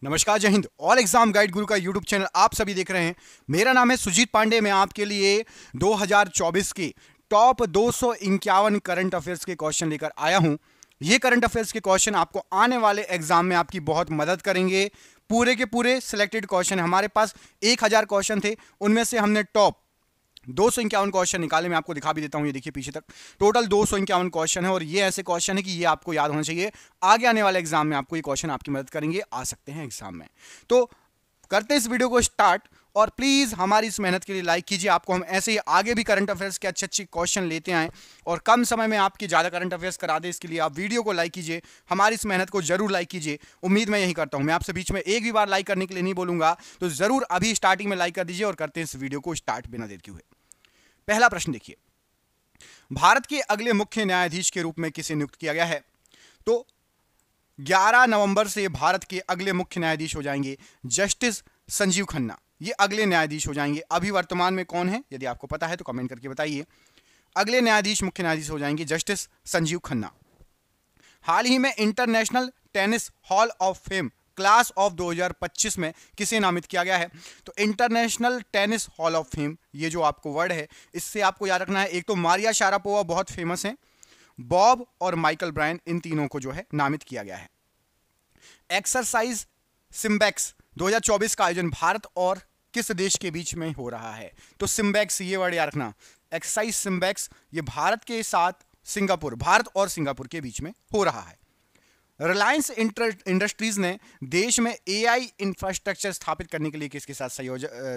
नमस्कार, जय Hind. All exam guide गुरु का यूट्यूब चैनल आप सभी देख रहे हैं। मेरा नाम है सुजीत पांडे। मैं आपके लिए 2024 के टॉप 251 करंट अफेयर्स के क्वेश्चन लेकर आया हूं। ये करंट अफेयर्स के क्वेश्चन आपको आने वाले एग्जाम में आपकी बहुत मदद करेंगे। पूरे के पूरे सिलेक्टेड क्वेश्चन, हमारे पास 1000 क्वेश्चन थे, उनमें से हमने टॉप 251 क्वेश्चन निकाले। मैं आपको दिखा भी देता हूं, ये देखिए पीछे तक टोटल 251 क्वेश्चन है। और ये ऐसे क्वेश्चन है कि ये आपको याद होना चाहिए। आगे आने वाले एग्जाम में आपको ये क्वेश्चन आपकी मदद करेंगे, आ सकते हैं एग्जाम में। तो करते हैं इस वीडियो को स्टार्ट। और प्लीज हमारी इस मेहनत के लिए लाइक कीजिए। आपको हम ऐसे ही आगे भी करंट अफेयर्स के अच्छे अच्छे क्वेश्चन लेते आए और कम समय में आपकी ज्यादा करंट अफेयर्स करा दे, इसके लिए आप वीडियो को लाइक कीजिए। हमारी इस मेहनत को जरूर लाइक कीजिए। उम्मीद मैं यही करता हूं। मैं आपसे बीच में एक भी बार लाइक करने के लिए नहीं बोलूंगा, तो जरूर अभी स्टार्टिंग में लाइक कर दीजिए। और करते हैं इस वीडियो को स्टार्ट बिना देर के हुए। पहला प्रश्न देखिए, भारत के अगले मुख्य न्यायाधीश के रूप में किसे नियुक्त किया गया है? तो 11 नवंबर से भारत के अगले मुख्य न्यायाधीश हो जाएंगे जस्टिस संजीव खन्ना। ये अगले न्यायाधीश हो जाएंगे। अभी वर्तमान में कौन है, यदि आपको पता है तो कमेंट करके बताइए। अगले न्यायाधीश, मुख्य न्यायाधीश हो जाएंगे जस्टिस संजीव खन्ना। हाल ही में international tennis hall of fame class of 2025 में किसे नामित किया गया है? तो international tennis hall of fame, ये जो आपको वर्ड है, इससे आपको याद रखना है, एक तो मारिया शारापोवा बहुत फेमस है, बॉब और माइकल ब्रायन, इन तीनों को जो है नामित किया गया है। एक्सरसाइज सिम्बैक्स 2024 का आयोजन भारत और किस देश के बीच में हो रहा है? तो सिम्बैक्स, ये वर्ड याद रखना, एक्सरसाइज सिम्बैक्स, ये भारत के साथ सिंगापुर, भारत और सिंगापुर के बीच में हो रहा है। रिलायंस इंडस्ट्रीज ने देश में एआई इंफ्रास्ट्रक्चर स्थापित करने के लिए किसके साथ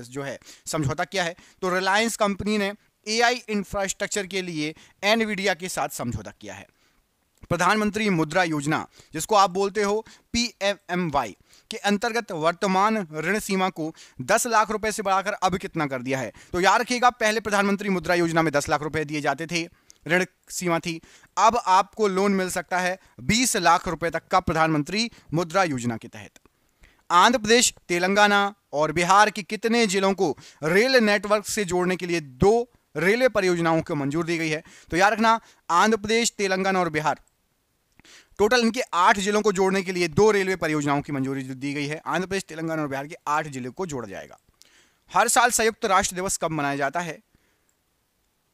जो है समझौता किया है? तो रिलायंस कंपनी ने एआई इंफ्रास्ट्रक्चर के लिए एनवीडिया के साथ समझौता किया है। प्रधानमंत्री मुद्रा योजना, जिसको आप बोलते हो पीएमएमवाई, के अंतर्गत वर्तमान ऋण सीमा को 10 लाख रुपए से बढ़ाकर अब कितना कर दिया है? तो याद रखिएगा, पहले प्रधानमंत्री मुद्रा योजना में 10 लाख रुपए दिए जाते थे, ऋण सीमा थी। अब आपको लोन मिल सकता है 20 लाख रुपए तक का प्रधानमंत्री मुद्रा योजना के तहत। आंध्र प्रदेश, तेलंगाना और बिहार के कितने जिलों को रेल नेटवर्क से जोड़ने के लिए 2 रेलवे परियोजनाओं को मंजूर दी गई है? तो याद रखना, आंध्र प्रदेश, तेलंगाना और बिहार, टोटल इनके 8 जिलों को जोड़ने के लिए 2 रेलवे परियोजनाओं की मंजूरी दी गई है। आंध्र प्रदेश, तेलंगाना और बिहार के 8 जिलों को जोड़ा जाएगा। हर साल संयुक्त राष्ट्र दिवस कब मनाया जाता है?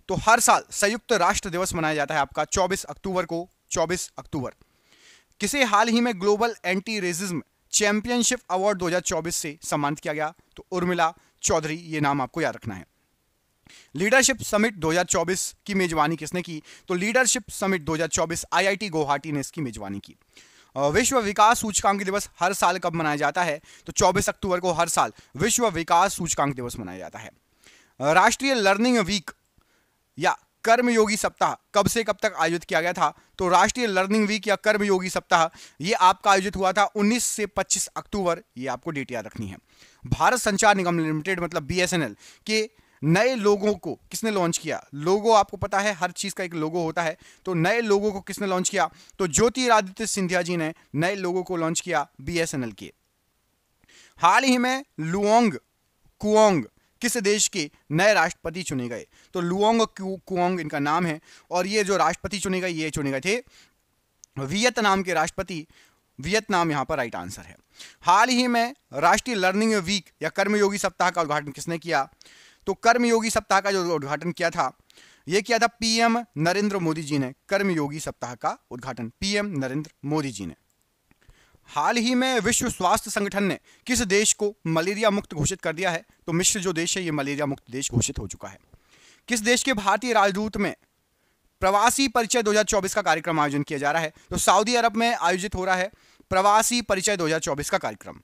तो हर साल संयुक्त राष्ट्र दिवस मनाया जाता है आपका 24 अक्टूबर को। 24 अक्टूबर। किसे हाल ही में global anti racism championship award 2024 से सम्मानित किया गया? तो उर्मिला चौधरी, ये नाम आपको याद रखना है। लीडरशिप समिट 2024 की मेजबानी किसने की? तो लीडरशिप समिट 2024 आईआईटी गुवाहाटी ने इसकी मेजबानी की। विश्व विकास सूचकांक दिवस हर साल कब मनाया जाता है? तो 24 अक्टूबर को हर साल विश्व विकास सूचकांक दिवस मनाया जाता है। राष्ट्रीय लर्निंग वीक या कर्मयोगी सप्ताह कब से कब तक आयोजित किया गया था? तो राष्ट्रीय लर्निंग वीक या कर्मयोगी सप्ताह ये आपका आयोजित हुआ था 19 से 25 अक्टूबर। ये आपको डेट याद रखनी है। भारत संचार निगम लिमिटेड मतलब बीएसएनएल के नए लोगों को किसने लॉन्च किया? लोगो आपको पता है, हर चीज का एक लोगो होता है। तो नए लोगों को किसने लॉन्च किया? तो ज्योतिरादित्य सिंधिया जी ने नए लोगों को लॉन्च किया बीएसएनएल के। हाल ही में लुओंग कुओंग किस देश के नए राष्ट्रपति चुने गए? तो लुओंग कुओंग इनका नाम है। और ये जो राष्ट्रपति चुने गए, ये चुने गए थे वियतनाम के राष्ट्रपति। वियतनाम यहां पर राइट आंसर है। हाल ही में राष्ट्रीय लर्निंग वीक या कर्मयोगी सप्ताह का उद्घाटन किसने किया? तो कर्मयोगी सप्ताह का जो उद्घाटन किया था, यह किया था पीएम नरेंद्र मोदी जी ने। कर्मयोगी सप्ताह का उद्घाटन पीएम नरेंद्र मोदी जी ने। हाल ही में विश्व स्वास्थ्य संगठन ने किस देश को मलेरिया मुक्त घोषित कर दिया है? तो मिस्र जो देश है, ये मलेरिया मुक्त देश घोषित हो चुका है। किस देश के भारतीय राजदूत में प्रवासी परिचय 2024 का कार्यक्रम आयोजन किया जा रहा है? तो सऊदी अरब में आयोजित हो रहा है प्रवासी परिचय 2024 का कार्यक्रम।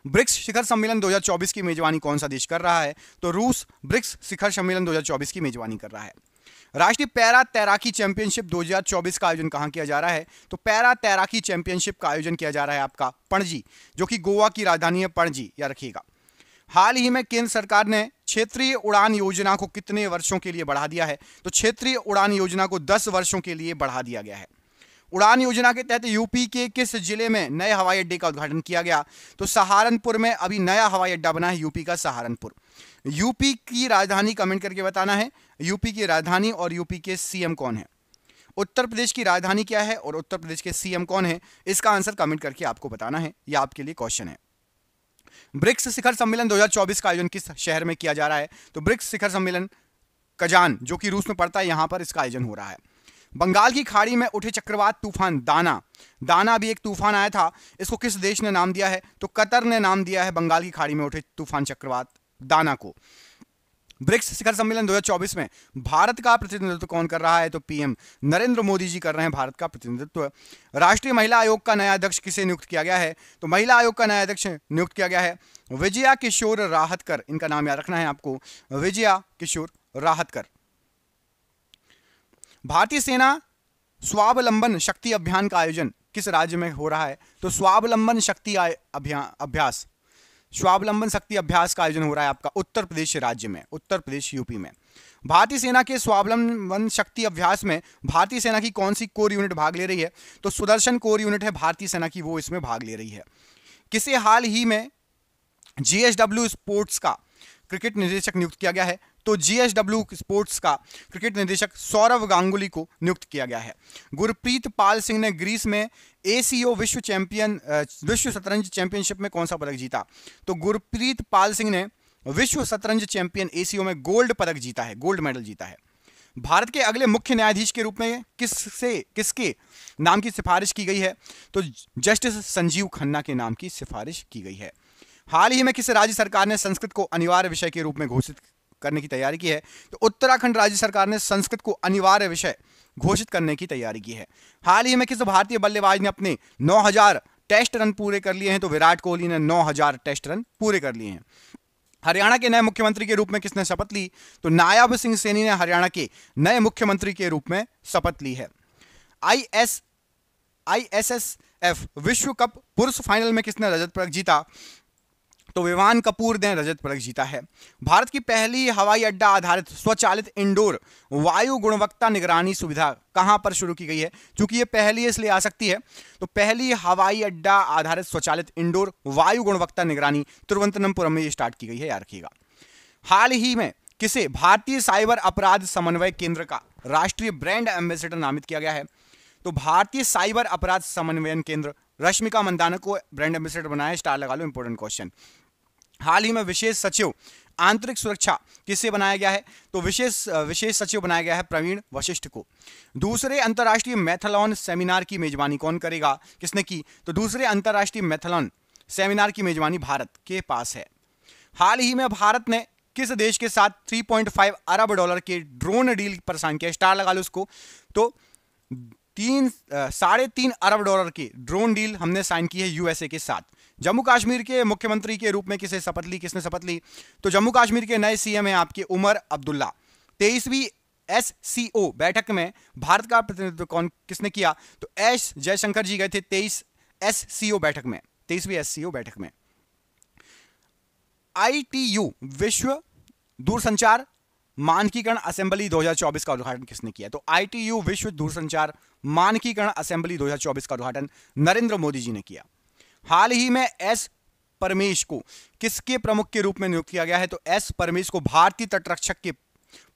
ब्रिक्स शिखर सम्मेलन 2024 की मेजबानी कौन सा देश कर रहा है? तो रूस ब्रिक्स शिखर सम्मेलन 2024 की मेजबानी कर रहा है। राष्ट्रीय पैरा तैराकी चैंपियनशिप 2024 का आयोजन कहां किया जा रहा है? तो पैरा तैराकी चैंपियनशिप का आयोजन किया जा रहा है आपका पणजी, जो कि गोवा की राजधानी है पणजी, याद रखिएगा। हाल ही में केंद्र सरकार ने क्षेत्रीय उड़ान योजना को कितने वर्षों के लिए बढ़ा दिया है? तो क्षेत्रीय उड़ान योजना को 10 वर्षों के लिए बढ़ा दिया गया है। उड़ान योजना के तहत यूपी के किस जिले में नए हवाई अड्डे का उद्घाटन किया गया? तो सहारनपुर में अभी नया हवाई अड्डा बना है, यूपी का सहारनपुर। यूपी की राजधानी कमेंट करके बताना है, यूपी की राजधानी और यूपी के सीएम कौन है। उत्तर प्रदेश की राजधानी क्या है और उत्तर प्रदेश के सीएम कौन है? इसका आंसर कमेंट करके आपको बताना है, यह आपके लिए क्वेश्चन है। ब्रिक्स शिखर सम्मेलन 2024 का आयोजन किस शहर में किया जा रहा है? तो ब्रिक्स शिखर सम्मेलन कजान, जो कि रूस में पड़ता है, यहां पर इसका आयोजन हो रहा है। बंगाल की खाड़ी में उठे चक्रवात तूफान दाना भी एक तूफान आया था, इसको किस देश ने नाम दिया है? तो कतर ने नाम दिया है बंगाल की खाड़ी में उठे तूफान चक्रवात दाना को। ब्रिक्स शिखर सम्मेलन 2024 में भारत का प्रतिनिधित्व कौन कर रहा है? तो पीएम नरेंद्र मोदी जी कर रहे हैं भारत का प्रतिनिधित्व। राष्ट्रीय महिला आयोग का नया अध्यक्ष किसे नियुक्त किया गया है? तो महिला आयोग का नया अध्यक्ष नियुक्त किया गया है विजया किशोर राहतकर, इनका नाम याद रखना है आपको, विजया किशोर राहतकर। भारतीय सेना स्वावलंबन शक्ति अभियान का आयोजन किस राज्य में हो रहा है? तो स्वावलंबन शक्ति अभ्यास स्वावलंबन शक्ति अभ्यास का आयोजन हो रहा है आपका उत्तर प्रदेश राज्य में, उत्तर प्रदेश यूपी में। भारतीय सेना के स्वावलंबन शक्ति अभ्यास में भारतीय सेना की कौन सी कोर यूनिट भाग ले रही है? तो सुदर्शन कोर यूनिट है भारतीय सेना की, वो इसमें भाग ले रही है। किसे हाल ही में जीएसडब्ल्यू स्पोर्ट्स का क्रिकेट निदेशक नियुक्त किया गया है? तो जीएसडब्ल्यू स्पोर्ट्स का क्रिकेट निदेशक सौरव गांगुली को नियुक्त किया गया है। गुरप्रीत पाल सिंह ने ग्रीस में एसीओ विश्व शतरंज चैंपियनशिप में कौन सा पदक जीता? तो गुरप्रीत पाल सिंह ने विश्व शतरंज चैंपियन एसीओ में गोल्ड पदक जीता है, गोल्ड मेडल जीता है। भारत के अगले मुख्य न्यायाधीश के रूप में किसके नाम की सिफारिश की गई है? तो जस्टिस संजीव खन्ना के नाम की सिफारिश की गई है। हाल ही में किस राज्य सरकार ने संस्कृत को अनिवार्य विषय के रूप में घोषित करने की तैयारी की है? तो उत्तराखंड राज्य सरकार ने संस्कृत को अनिवार्य विषय घोषित करने की तैयारी की है। हाल ही में किस भारतीय बल्लेबाज ने अपने 9000 टेस्ट रन पूरे कर लिए हैं? तो विराट कोहली ने 9000 टेस्ट रन पूरे कर लिए हैं। हरियाणा के नए मुख्यमंत्री के रूप में किसने शपथ ली? तो नायाब सिंह सैनी ने हरियाणा के नए मुख्यमंत्री के रूप में शपथ ली है। आईएसएसएफ विश्व कप पुरुष फाइनल में किसने रजत पदक जीता? तो विवान कपूर ने रजत पदक जीता है। भारत की पहली हवाई अड्डा आधारित स्वचालित इंडोर वायु गुणवत्ता निगरानी सुविधा कहां पर शुरू की गई है? क्योंकि ये पहली इसलिए आ सकती है, तो पहली हवाई अड्डा आधारित स्वचालित इंडोर वायु गुणवत्ता निगरानी तिरुवनंतपुरम में ये स्टार्ट की गई है, याद रखिएगा। हाल ही में किसे भारतीय साइबर अपराध समन्वय केंद्र का राष्ट्रीय ब्रांड एम्बेसडर नामित किया गया है? तो भारतीय साइबर अपराध समन्वयन केंद्र रश्मिका मंदाना को ब्रांड एम्बेसडर बनाया, स्टार लगा लो, इंपॉर्टेंट क्वेश्चन। हाल ही में विशेष सचिव आंतरिक सुरक्षा किसे बनाया गया है? तो विशेष सचिव बनाया गया है प्रवीण वशिष्ठ को। दूसरे अंतर्राष्ट्रीय मैथलॉन सेमिनार की मेजबानी कौन करेगा? किसने की? तो दूसरे अंतर्राष्ट्रीय मैथलॉन सेमिनार की मेजबानी भारत के पास है। हाल ही में भारत ने किस देश के साथ 3.5 अरब डॉलर के ड्रोन डील पर साइन किया? स्टार लगा लो उसको। तो 3.5 अरब डॉलर की ड्रोन डील हमने साइन की है यूएसए के साथ। जम्मू कश्मीर के मुख्यमंत्री के रूप में किसने शपथ ली? तो जम्मू कश्मीर के नए सीएम हैं आपके उमर अब्दुल्ला। 23वीं एससीओ बैठक में भारत का प्रतिनिधित्व किसने किया? तो एस जयशंकर जी गए थे 23वीं एससीओ बैठक में। आईटीयू विश्व दूरसंचार मानकीकरण असेंबली 2024 का उद्घाटन किसने किया? तो आईटीयू विश्व दूरसंचार मानकीकरण असेंबली 2024 का उद्घाटन नरेंद्र मोदी जी ने किया। हाल ही में एस परमेश को किसके प्रमुख के रूप में नियुक्त किया गया है? तो एस परमेश को भारतीय तटरक्षक के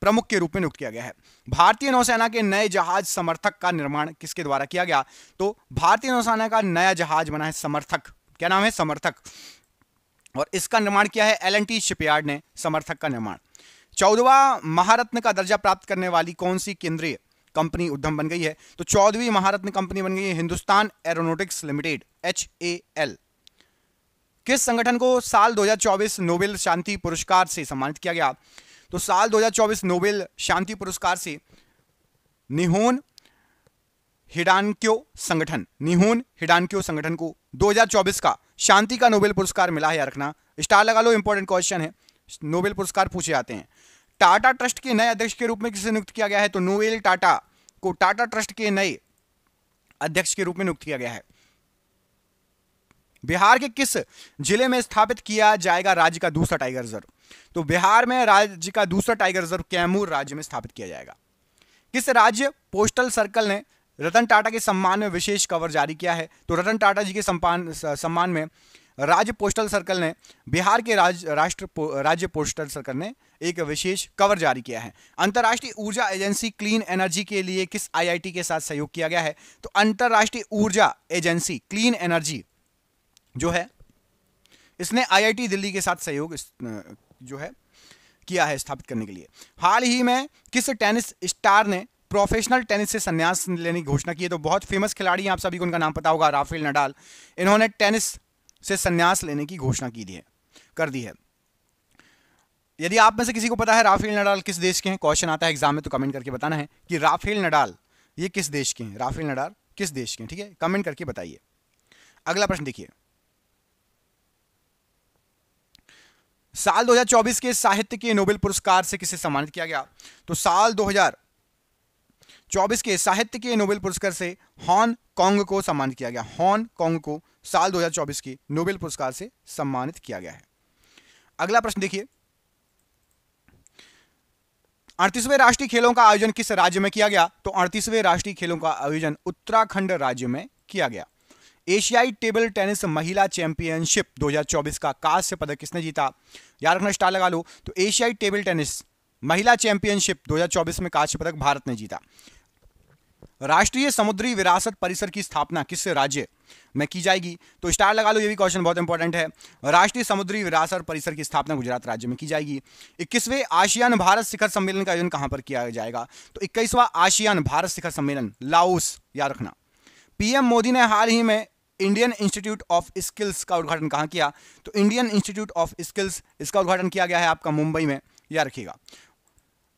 प्रमुख के रूप में नियुक्त किया गया है। भारतीय नौसेना के नए जहाज समर्थक का निर्माण किसके द्वारा किया गया? तो भारतीय नौसेना का नया जहाज बना है समर्थक। क्या नाम है? समर्थक। और इसका निर्माण किया है एल&टी शिपयार्ड ने, समर्थक का निर्माण। 14वां महारत्न का दर्जा प्राप्त करने वाली कौन सी केंद्रीय कंपनी उद्यम बन गई है? तो 14वीं महारत्न कंपनी बन गई है हिंदुस्तान एरोनॉटिक्स लिमिटेड, HAL। किस संगठन को साल 2024 नोबेल शांति पुरस्कार से सम्मानित किया गया? तो साल 2024 नोबेल शांति पुरस्कार से निहोन हिडानक्यो संगठन को 2024 का शांति का नोबेल पुरस्कार मिला है, याद रखना, स्टार लगा लो, इंपॉर्टेंट क्वेश्चन है, नोबेल पुरस्कार पूछे जाते हैं। टाटा ट्रस्ट के नए अध्यक्ष के रूप में किसे नियुक्त किया गया है? तो नोएल टाटा को टाटा ट्रस्ट के नए अध्यक्ष के रूप में नियुक्त किया गया है। बिहार के किस जिले में स्थापित किया जाएगा राज्य का दूसरा टाइगर रिजर्व? तो बिहार में राज्य का दूसरा टाइगर रिजर्व कैमूर राज्य में स्थापित किया जाएगा। किस राज्य पोस्टल सर्कल ने रतन टाटा के सम्मान में विशेष कवर जारी किया है? तो रतन टाटा जी के सम्मान में राज्य पोस्टल सर्कल ने बिहार के राज्य पोस्टल सर्कल ने एक विशेष कवर जारी किया है। अंतर्राष्ट्रीय ऊर्जा एजेंसी क्लीन एनर्जी के लिए किस आईआईटी के साथ सहयोग किया गया है? तो अंतर्राष्ट्रीय ऊर्जा एजेंसी क्लीन एनर्जी जो है इसने आईआईटी दिल्ली के साथ सहयोग जो है किया है स्थापित करने के लिए। हाल ही में किस टेनिस स्टार ने प्रोफेशनल टेनिस से संन्यास लेने की घोषणा की है? तो बहुत फेमस खिलाड़ी हैं, आप सभी को उनका नाम पता होगा, राफेल नडाल। इन्होंने टेनिस से संन्यास लेने की घोषणा कर दी है। यदि आप में से किसी को पता है राफेल नडाल किस देश के हैं, क्वेश्चन आता है एग्जाम में, तो कमेंट करके बताना है कि राफेल नडाल ये किस देश के हैं, राफेल नडाल किस देश के हैं, ठीक है, कमेंट करके बताइए। अगला प्रश्न देखिए, साल 2024 के साहित्य के नोबेल पुरस्कार से किसे सम्मानित किया गया? तो साल 2024 के साहित्य के नोबेल पुरस्कार से हांगकांग को सम्मानित किया गया। हांगकांग को साल 2024 के नोबेल पुरस्कार से सम्मानित किया गया है। अगला प्रश्न देखिए, 38वें राष्ट्रीय खेलों का आयोजन किस राज्य में किया गया? तो 38वें राष्ट्रीय खेलों का आयोजन उत्तराखंड राज्य में किया गया। एशियाई टेबल टेनिस महिला चैंपियनशिप 2024 का कांस्य पदक किसने जीता? याद रखना, स्टार लगा लो। तो एशियाई टेबल टेनिस महिला चैंपियनशिप 2024 में कांस्य पदक भारत ने जीता। राष्ट्रीय समुद्री विरासत परिसर की स्थापना किस राज्य में की जाएगी? तो स्टार लगा लो, ये भी क्वेश्चन बहुत इंपॉर्टेंट है। राष्ट्रीय समुद्री विरासत परिसर की स्थापना गुजरात राज्य में की जाएगी। 21वें आसियान भारत शिखर सम्मेलन का आयोजन कहां पर किया जाएगा? तो 21वां आसियान भारत शिखर सम्मेलन लाओस, याद रखना। पीएम मोदी ने हाल ही में इंडियन इंस्टीट्यूट ऑफ स्किल्स का उद्घाटन कहां किया? तो इंडियन इंस्टीट्यूट ऑफ स्किल्स इसका उद्घाटन किया गया है आपका मुंबई में, याद रखिएगा।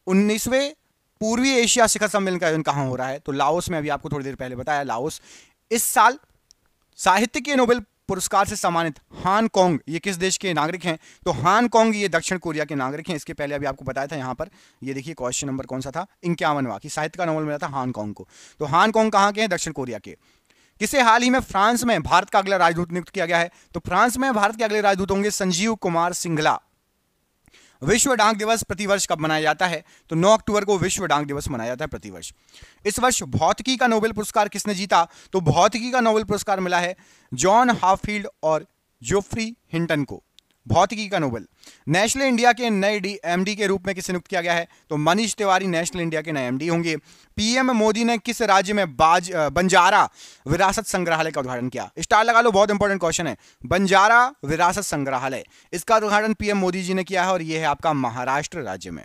19वें पूर्वी एशिया शिखर सम्मेलन का आयोजन कहां हो रहा है? तो लाओस में, अभी आपको थोड़ी देर पहले बताया, लाओस। इस साल साहित्य के नोबेल पुरस्कार से सम्मानित हांगकांग ये किस देश के नागरिक हैं? तो हांगकांग ये दक्षिण कोरिया के नागरिक हैं। इसके पहले अभी आपको बताया था यहां पर, ये देखिए क्वेश्चन नंबर कौन सा था, 51वां, कि साहित्य का नोबेल मिला था हांगकांग को। तो हांगकांग कहां के हैं? दक्षिण कोरिया के। किसे हाल ही में फ्रांस में भारत का अगला राजदूत नियुक्त किया गया है? तो फ्रांस में भारत के अगले राजदूत होंगे संजीव कुमार सिंघला। विश्व डाक दिवस प्रतिवर्ष कब मनाया जाता है? तो 9 अक्टूबर को विश्व डाक दिवस मनाया जाता है प्रतिवर्ष। इस वर्ष भौतिकी का नोबेल पुरस्कार किसने जीता? तो भौतिकी का नोबेल पुरस्कार मिला है जॉन हाफील्ड और जोफ्री हिंटन को, भौतिकी का नोबेल। नेशनल इंडिया के नए एमडी के रूप में किसे नियुक्त किया गया है? तो मनीष तिवारी नेशनल इंडिया के नए एमडी होंगे। पीएम मोदी ने किस राज्य में बंजारा विरासत संग्रहालय का उद्घाटन किया? स्टार लगा लो, बहुत इंपॉर्टेंट क्वेश्चन है। बंजारा विरासत संग्रहालय, इसका उद्घाटन पीएम मोदी जी ने किया है और यह है आपका महाराष्ट्र राज्य में।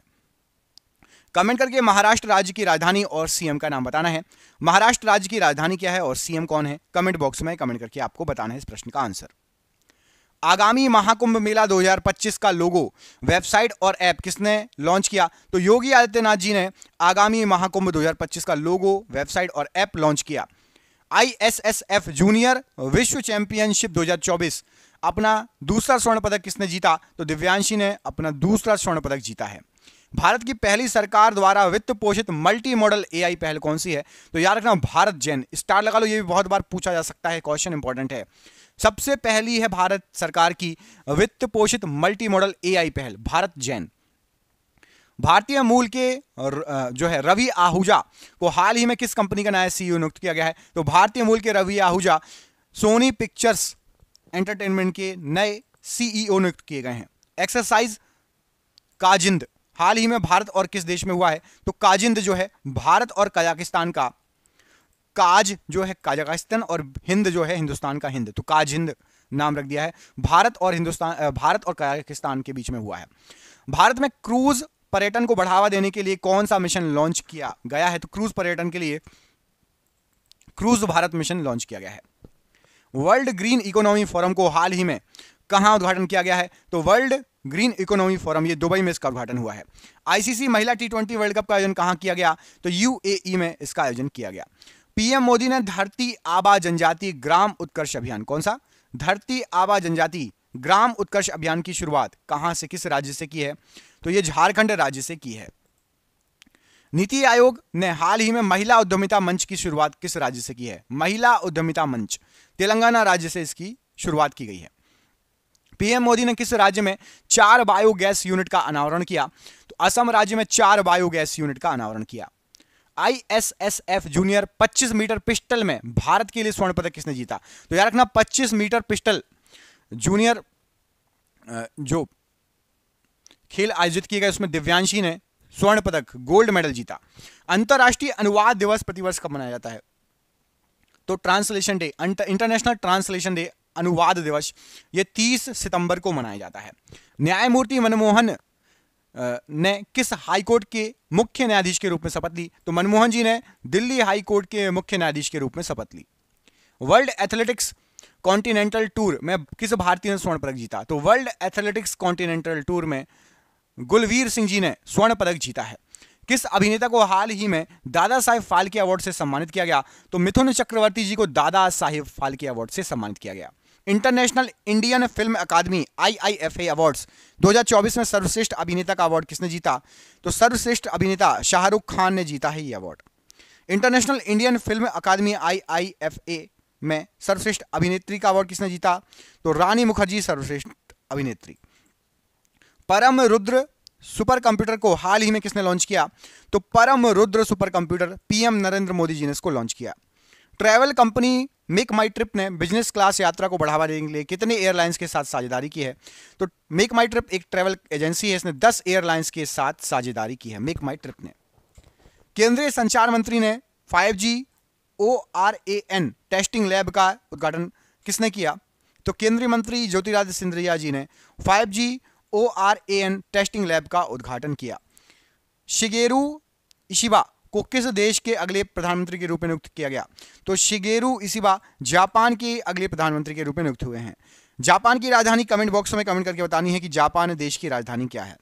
कमेंट करके महाराष्ट्र राज्य की राजधानी और सीएम का नाम बताना है। महाराष्ट्र राज्य की राजधानी क्या है और सीएम कौन है? कमेंट बॉक्स में कमेंट करके आपको बताना है इस प्रश्न का आंसर। आगामी महाकुंभ मेला 2025 का लोगो, वेबसाइट और ऐप किसने लॉन्च किया? तो योगी आदित्यनाथ जी ने आगामी महाकुंभ 2025 का लोगो, वेबसाइट और ऐप लॉन्च किया। ISSF जूनियर विश्व चैंपियनशिप 2024 अपना दूसरा स्वर्ण पदक किसने जीता? तो दिव्यांशी ने अपना दूसरा स्वर्ण पदक जीता है। भारत की पहली सरकार द्वारा वित्त पोषित मल्टी मॉडल AI पहल कौन सी है? तो याद रखना भारत जैन, स्टार लगा लो, ये भी बहुत बार पूछा जा सकता है, क्वेश्चन इंपॉर्टेंट है। सबसे पहली है भारत सरकार की वित्त पोषित मल्टी मॉडल AI पहल, भारत जैन। भारतीय मूल के जो है रवि आहूजा को हाल ही में किस कंपनी का नया CEO नियुक्त किया गया है? तो भारतीय मूल के रवि आहूजा सोनी पिक्चर्स एंटरटेनमेंट के नए CEO नियुक्त किए गए हैं। एक्सरसाइज काजिंद हाल ही में भारत और किस देश में हुआ है? तो काजिंद जो है भारत और कजाकिस्तान का, काज जो है कजाकिस्तान और हिंद जो है हिंदुस्तान का हिंद, तो काज हिंद नाम रख दिया है। भारत और कजाकिस्तान के बीच में हुआ है। भारत में क्रूज पर्यटन को बढ़ावा देने के लिए कौन सा मिशन लॉन्च किया गया है? तो क्रूज पर्यटन के लिए क्रूज भारत मिशन लॉन्च किया गया है। वर्ल्ड ग्रीन इकोनॉमी फोरम को हाल ही में कहां उद्घाटन किया गया है? तो वर्ल्ड ग्रीन इकोनॉमी फोरम, ये दुबई में इसका उद्घाटन हुआ है। ICC महिला T20 वर्ल्ड कप का आयोजन कहां किया गया? तो UAE में इसका आयोजन किया गया। पीएम मोदी ने धरती आबा जनजाति ग्राम उत्कर्ष अभियान, कौन सा? धरती आबा जनजाति ग्राम उत्कर्ष अभियान की शुरुआत कहां से, किस राज्य से की है? तो यह झारखंड राज्य से की है। नीति आयोग ने हाल ही में महिला उद्यमिता मंच की शुरुआत किस राज्य से की है? महिला उद्यमिता मंच तेलंगाना राज्य से इसकी शुरुआत की गई है। पीएम मोदी ने किस राज्य में 4 बायोगैस यूनिट का अनावरण किया? तो असम राज्य में 4 बायोगैस यूनिट का अनावरण किया। ISSF जूनियर 25 मीटर पिस्टल में भारत के लिए स्वर्ण पदक किसने जीता? तो याद रखना 25 मीटर पिस्टल जूनियर जो खेल आयोजित किए गए उसमें दिव्यांशी ने स्वर्ण पदक गोल्ड मेडल जीता। अंतरराष्ट्रीय अनुवाद दिवस प्रतिवर्ष कब मनाया जाता है? तो translation day, international translation day, अनुवाद दिवस, ये 30 सितंबर को मनाया जाता है। न्यायमूर्ति मनमोहन ने किस हाईकोर्ट के मुख्य न्यायाधीश के रूप में शपथ ली? तो मनमोहन जी ने दिल्ली हाईकोर्ट के मुख्य न्यायाधीश के रूप में शपथ ली। वर्ल्ड एथलेटिक्स कॉन्टिनेंटल टूर में किस भारतीय ने स्वर्ण पदक जीता? तो वर्ल्ड एथलेटिक्स कॉन्टिनेंटल टूर में गुलवीर सिंह जी ने स्वर्ण पदक जीता है। किस अभिनेता को हाल ही में दादा साहेब फाल्के अवार्ड से सम्मानित किया गया? तो मिथुन चक्रवर्ती जी को दादा साहेब फाल्के अवार्ड से सम्मानित किया गया। इंटरनेशनल इंडियन फिल्म अकादमी IIFA अवार्ड्स 2024 में सर्वश्रेष्ठ अभिनेता का अवार्ड किसने जीता? तो सर्वश्रेष्ठ अभिनेता शाहरुख खान ने जीता है ये अवार्ड। इंटरनेशनल इंडियन फिल्म अकादमी IIFA में सर्वश्रेष्ठ अभिनेत्री का अवार्ड किसने जीता? तो रानी मुखर्जी सर्वश्रेष्ठ अभिनेत्री। परम रुद्र सुपर कंप्यूटर को हाल ही में किसने लॉन्च किया? तो Param Rudra super computer PM Narendra Modi ji ने इसको लॉन्च किया। Travel company MakeMyTrip ने बिजनेस क्लास यात्रा को बढ़ावा देने के लिए कितने एयरलाइंस के साथ साझेदारी की है? तो मेक माई ट्रिप एक ट्रैवल एजेंसी है, इसने 10 एयरलाइंस के साथ साझेदारी की है मेक माई ट्रिप ने। केंद्रीय संचार मंत्री ने 5G ORAN टेस्टिंग लैब का उद्घाटन किसने किया? तो केंद्रीय मंत्री ज्योतिरादित्य सिंधिया जी ने 5G ORAN टेस्टिंग लैब का उद्घाटन किया। शिगेरू इशिबा को किस देश के अगले प्रधानमंत्री के रूप में नियुक्त किया गया? तो शिगेरू इशिबा जापान के अगले प्रधानमंत्री के रूप में नियुक्त हुए हैं। जापान की राजधानी कमेंट बॉक्स में कमेंट करके बतानी है कि जापान देश की राजधानी क्या है।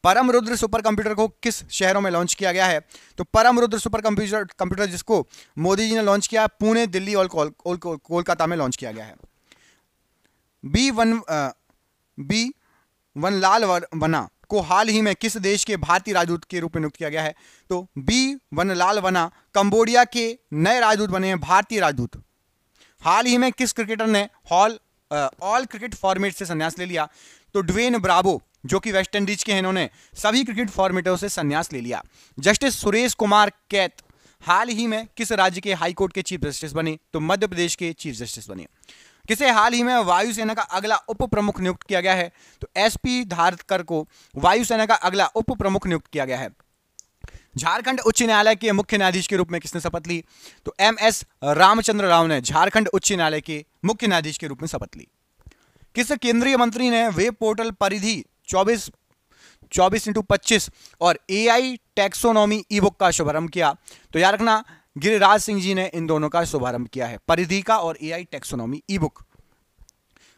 परम रुद्र सुपर कंप्यूटर को किस शहरों में लॉन्च किया गया है? तो परम रुद्र सुपर कंप्यूटर जिसको मोदी जी ने लॉन्च किया, पुणे, दिल्ली और कोलकाता में लॉन्च किया गया है। बी वन लाल वना को हाल ही में किस देश के भारतीय राजदूत के रूप में नियुक्त किया गया है? तो बी वन लाल वना कंबोडिया के नए राजदूत बने हैं, भारतीय राजदूत। हाल ही में किस क्रिकेटर ने ऑल क्रिकेट फॉर्मेट से संन्यास ले लिया? तो ड्वेन ब्रावो जो कि वेस्ट इंडीज के हैं, इन्होंने सभी क्रिकेट फॉर्मेटों से संन्यास ले लिया। जस्टिस सुरेश कुमार कैत हाल ही में किस राज्य के हाईकोर्ट के चीफ जस्टिस बने? तो मध्य प्रदेश के चीफ जस्टिस बने। किसे हाल ही में वायुसेना का अगला उप प्रमुख नियुक्त किया गया है? तो SP धारकर को वायुसेना का अगला उप प्रमुख नियुक्त किया गया है। झारखंड उच्च न्यायालय के मुख्य न्यायाधीश के रूप में किसने शपथ ली? तो MS रामचंद्र राव ने झारखंड उच्च न्यायालय के मुख्य न्यायाधीश के रूप में शपथ ली। किस केंद्रीय मंत्री ने वेब पोर्टल परिधि 24x25 और AI टैक्सोनॉमी ई-बुक का शुभारंभ किया? तो याद रखना गिरिराज सिंह जी ने इन दोनों का शुभारंभ किया है, परिधि का और AI टैक्सोनॉमी ई-बुक।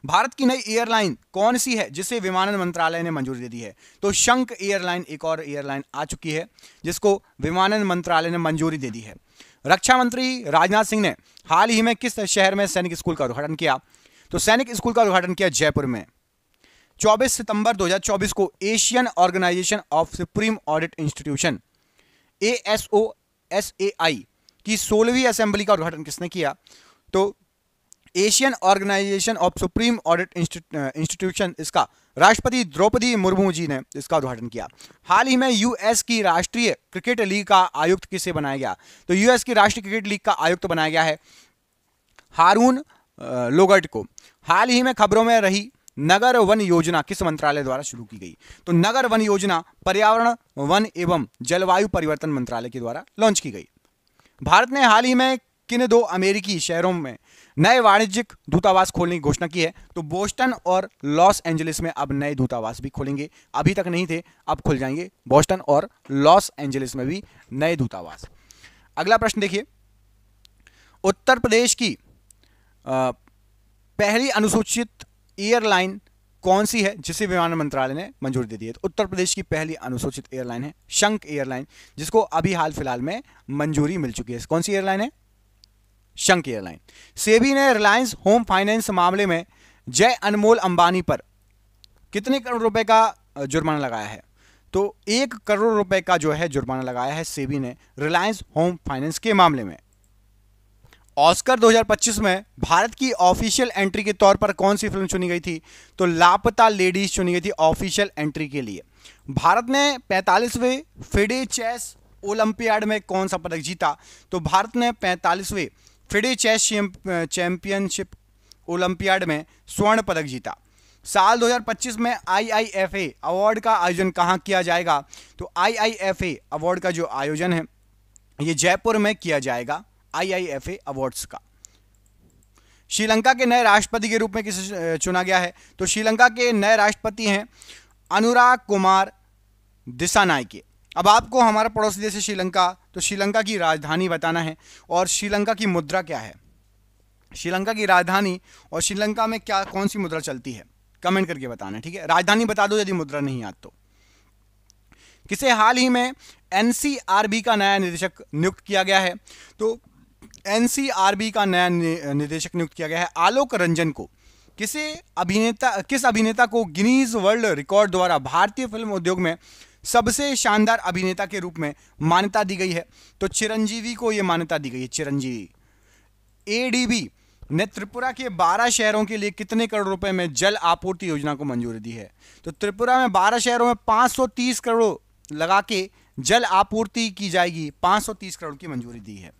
भारत की नई एयरलाइन कौन सी है जिसे विमानन मंत्रालय ने मंजूरी दे दी है? तो शंख एयरलाइन एक और एयरलाइन आ चुकी है जिसको विमानन मंत्रालय ने मंजूरी दे दी है। रक्षा मंत्री राजनाथ सिंह ने हाल ही में किस शहर में सैनिक स्कूल का उद्घाटन किया? तो सैनिक स्कूल का उद्घाटन किया जयपुर में। 24 सितंबर 2024 को Asian Organisation of Supreme Audit Institution ASOSAI की 16वीं असेंबली का उद्घाटन किसने किया? तो Asian Organisation of Supreme Audit Institution, इसका राष्ट्रपति द्रौपदी मुर्मू जी ने इसका उद्घाटन किया। हाल ही में US की राष्ट्रीय क्रिकेट लीग का आयुक्त किसे बनाया गया? तो US की राष्ट्रीय क्रिकेट लीग का आयुक्त बनाया गया है हारून लोगट को। हाल ही में खबरों में रही नगर वन योजना किस मंत्रालय द्वारा शुरू की गई? तो नगर वन योजना पर्यावरण, वन एवं जलवायु परिवर्तन मंत्रालय के द्वारा लॉन्च की गई। भारत ने हाल ही में किन 2 अमेरिकी शहरों में नए वाणिज्यिक दूतावास खोलने की घोषणा की है? तो बोस्टन और लॉस एंजलिस में अब नए दूतावास भी खोलेंगे, अभी तक नहीं थे, अब खुल जाएंगे बोस्टन और लॉस एंजलिस में भी नए दूतावास। अगला प्रश्न देखिए, उत्तर प्रदेश की पहली अनुसूचित एयरलाइन कौन सी है जिसे विमानन मंत्रालय ने मंजूरी दे दी है? तो उत्तर प्रदेश की पहली अनुसूचित एयरलाइन है शंख एयरलाइन, जिसको अभी हाल फिलहाल में मंजूरी मिल चुकी है। कौन सी एयरलाइन है? शंख एयरलाइन। सेबी ने रिलायंस होम फाइनेंस मामले में जय अनमोल अंबानी पर कितने करोड़ रुपए का जुर्माना लगाया है? तो 1 करोड़ रुपए का जो है जुर्माना लगाया है सेबी ने रिलायंस होम फाइनेंस के मामले में। ऑस्कर 2025 में भारत की ऑफिशियल एंट्री के तौर पर कौन सी फिल्म चुनी गई थी? तो लापता लेडीज चुनी गई थी ऑफिशियल एंट्री के लिए। भारत ने 45वें फिडे चेस ओलंपियाड में कौन सा पदक जीता? तो भारत ने 45वें फिडे चेस चैंपियनशिप ओलंपियाड में स्वर्ण पदक जीता। साल 2025 में IIFA अवार्ड का आयोजन कहाँ किया जाएगा? तो IIFA अवार्ड का जो आयोजन है ये जयपुर में किया जाएगा, IIFA अवार्ड्स का। श्रीलंका के नए राष्ट्रपति के रूप में किसे चुना गया है? तो श्रीलंका के नए राष्ट्रपति हैं अनुराग कुमार दिसानायके। अब आपको हमारा पड़ोसी देश है श्रीलंका, तो श्रीलंका की राजधानी बताना है और श्रीलंका की मुद्रा क्या है। श्रीलंका की राजधानी और श्रीलंका में क्या कौन सी मुद्रा चलती है, कमेंट करके बताना है, ठीक है। राजधानी बता दो यदि मुद्रा नहीं याद तो। किसे हाल ही में NCRB का नया निदेशक नियुक्त किया गया है? तो NCRB का नया निदेशक नियुक्त किया गया है आलोक रंजन को। किस अभिनेता को गिनीज वर्ल्ड रिकॉर्ड द्वारा भारतीय फिल्म उद्योग में सबसे शानदार अभिनेता के रूप में मान्यता दी गई है? तो चिरंजीवी को यह मान्यता दी गई है, चिरंजीवी। ADB ने त्रिपुरा के 12 शहरों के लिए कितने करोड़ रुपए में जल आपूर्ति योजना को मंजूरी दी है? तो त्रिपुरा में 12 शहरों में 530 करोड़ लगा के जल आपूर्ति की जाएगी, 530 करोड़ की मंजूरी दी है।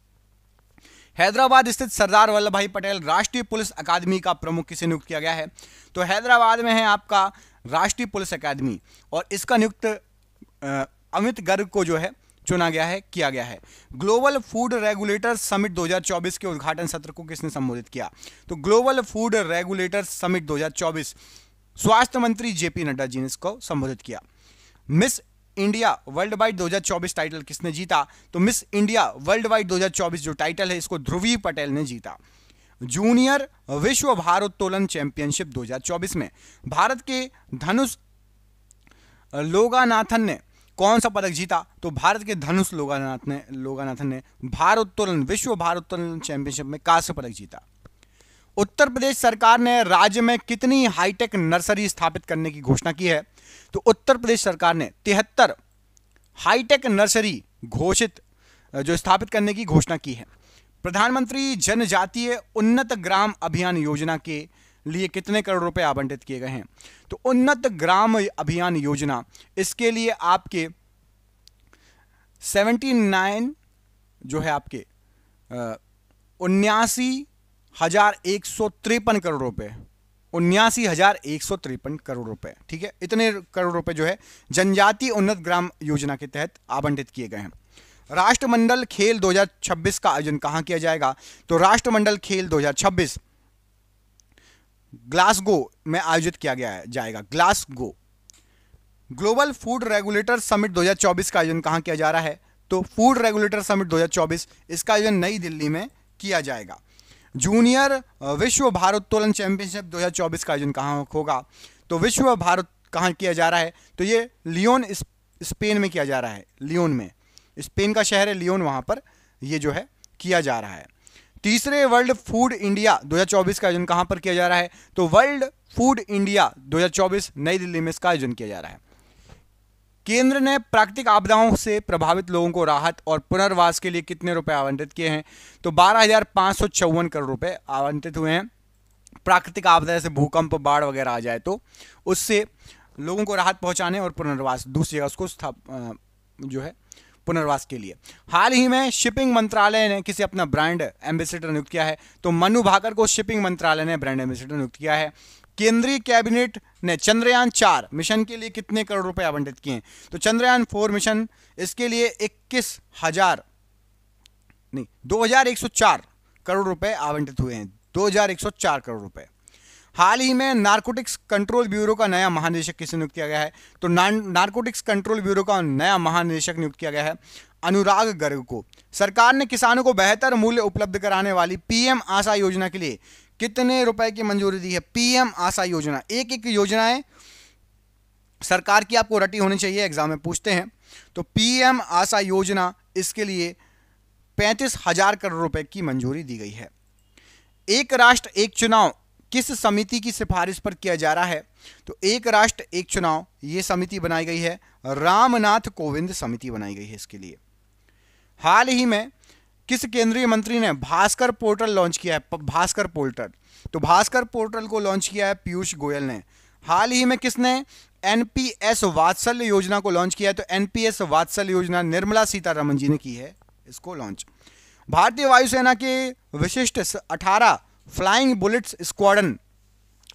हैदराबाद स्थित सरदार वल्लभ भाई पटेल राष्ट्रीय पुलिस अकादमी का प्रमुख किसे नियुक्त किया गया है? तो हैदराबाद में है आपका राष्ट्रीय पुलिस अकादमी और इसका नियुक्त अमित गर्ग को जो है चुना गया है, किया गया है। ग्लोबल फूड रेगुलेटर समिट 2024 के उद्घाटन सत्र को किसने संबोधित किया? तो ग्लोबल फूड रेगुलेटर समिट 2024 स्वास्थ्य मंत्री JP नड्डा जी ने इसको संबोधित किया। Miss India world wide 2024 title किसने जीता? तो मिस इंडिया वर्ल्ड वाइड 2024 जो टाइटल है इसको ध्रुवी पटेल ने जीता। जूनियर विश्व भारोत्तोलन चैंपियनशिप 2024 में भारत के धनुष लोगानाथन ने कौन सा पदक जीता? तो भारत के धनुष लोगानाथन ने भारोत्तोलन विश्व भारोत्तोलन चैंपियनशिप में कांस्य पदक जीता। उत्तर प्रदेश सरकार ने राज्य में कितनी हाईटेक नर्सरी स्थापित करने की घोषणा की है? तो उत्तर प्रदेश सरकार ने 73 हाईटेक नर्सरी घोषित जो स्थापित करने की घोषणा की है। प्रधानमंत्री जनजातीय उन्नत ग्राम अभियान योजना के लिए कितने करोड़ रुपए आवंटित किए गए हैं? तो उन्नत ग्राम अभियान योजना इसके लिए आपके 79 जो है आपके 79,153 करोड़ रुपए, 79,153 करोड़ रुपए, ठीक है। इतने करोड़ रुपए जो है जनजातीय उन्नत ग्राम योजना के तहत आवंटित किए गए हैं। राष्ट्रमंडल खेल 2026 का आयोजन कहां किया जाएगा? तो राष्ट्रमंडल खेल 2026 ग्लासगो में आयोजित किया जाएगा, Glasgow. Global food regulator summit 2024 का आयोजन कहां किया जा रहा है? तो फूड रेगुलेटर समिट 2024 इसका आयोजन नई दिल्ली में किया जाएगा। जूनियर विश्व भारोत्तोलन चैंपियनशिप 2024 का आयोजन कहां होगा? तो विश्व भारत कहां किया जा रहा है? तो ये लियोन स्पेन में किया जा रहा है, लियोन में, स्पेन का शहर है लियोन, वहां पर ये जो है किया जा रहा है। तीसरे वर्ल्ड फूड इंडिया 2024 का आयोजन कहां पर किया जा रहा है? तो वर्ल्ड फूड इंडिया 2024 नई दिल्ली में इसका आयोजन किया जा रहा है। केंद्र ने प्राकृतिक आपदाओं से प्रभावित लोगों को राहत और पुनर्वास के लिए कितने रुपए आवंटित किए हैं? तो 12,554 करोड़ रुपए आवंटित हुए हैं। प्राकृतिक आपदा जैसे भूकंप, बाढ़ वगैरह आ जाए तो उससे लोगों को राहत पहुंचाने और पुनर्वास, दूसरी जगह उसको जो है पुनर्वास के लिए। हाल ही में शिपिंग मंत्रालय ने किसे अपना ब्रांड एम्बेसडर नियुक्त किया है? तो मनु भाकर को शिपिंग मंत्रालय ने ब्रांड एम्बेसडर नियुक्त किया है। केंद्रीय कैबिनेट ने चंद्रयान 4 मिशन के लिए कितने करोड़ रुपए आवंटित किए हैं? तो चंद्रयान 4 मिशन इसके लिए 2,104 करोड़ रुपए आवंटित हुए हैं, 2,104 करोड़ रुपए। हाल ही में नारकोटिक्स कंट्रोल ब्यूरो का नया महानिदेशक किसे नियुक्त किया गया है? तो नारकोटिक्स कंट्रोल ब्यूरो का नया महानिदेशक नियुक्त किया गया है अनुराग गर्ग को। सरकार ने किसानों को बेहतर मूल्य उपलब्ध कराने वाली PM आशा योजना के लिए कितने रुपए की मंजूरी दी है? PM आशा योजना, एक योजनाएं सरकार की आपको रटी होनी चाहिए, एग्जाम में पूछते हैं। तो PM आशा योजना इसके लिए 35,000 करोड़ रुपए की मंजूरी दी गई है। एक राष्ट्र एक चुनाव किस समिति की सिफारिश पर किया जा रहा है? तो एक राष्ट्र एक चुनाव ये समिति बनाई गई है, रामनाथ कोविंद समिति बनाई गई है इसके लिए। हाल ही में किस केंद्रीय मंत्री ने भास्कर पोर्टल लॉन्च किया है? भास्कर पोर्टल, तो भास्कर पोर्टल को लॉन्च किया है पीयूष गोयल ने। हाल ही में किसने NPS वात्सल्य योजना को लॉन्च किया है? तो NPS वात्सल्य योजना निर्मला सीतारमण जी ने की है इसको लॉन्च। भारतीय वायुसेना के विशिष्ट 18 फ्लाइंग बुलेट्स स्क्वाड्रन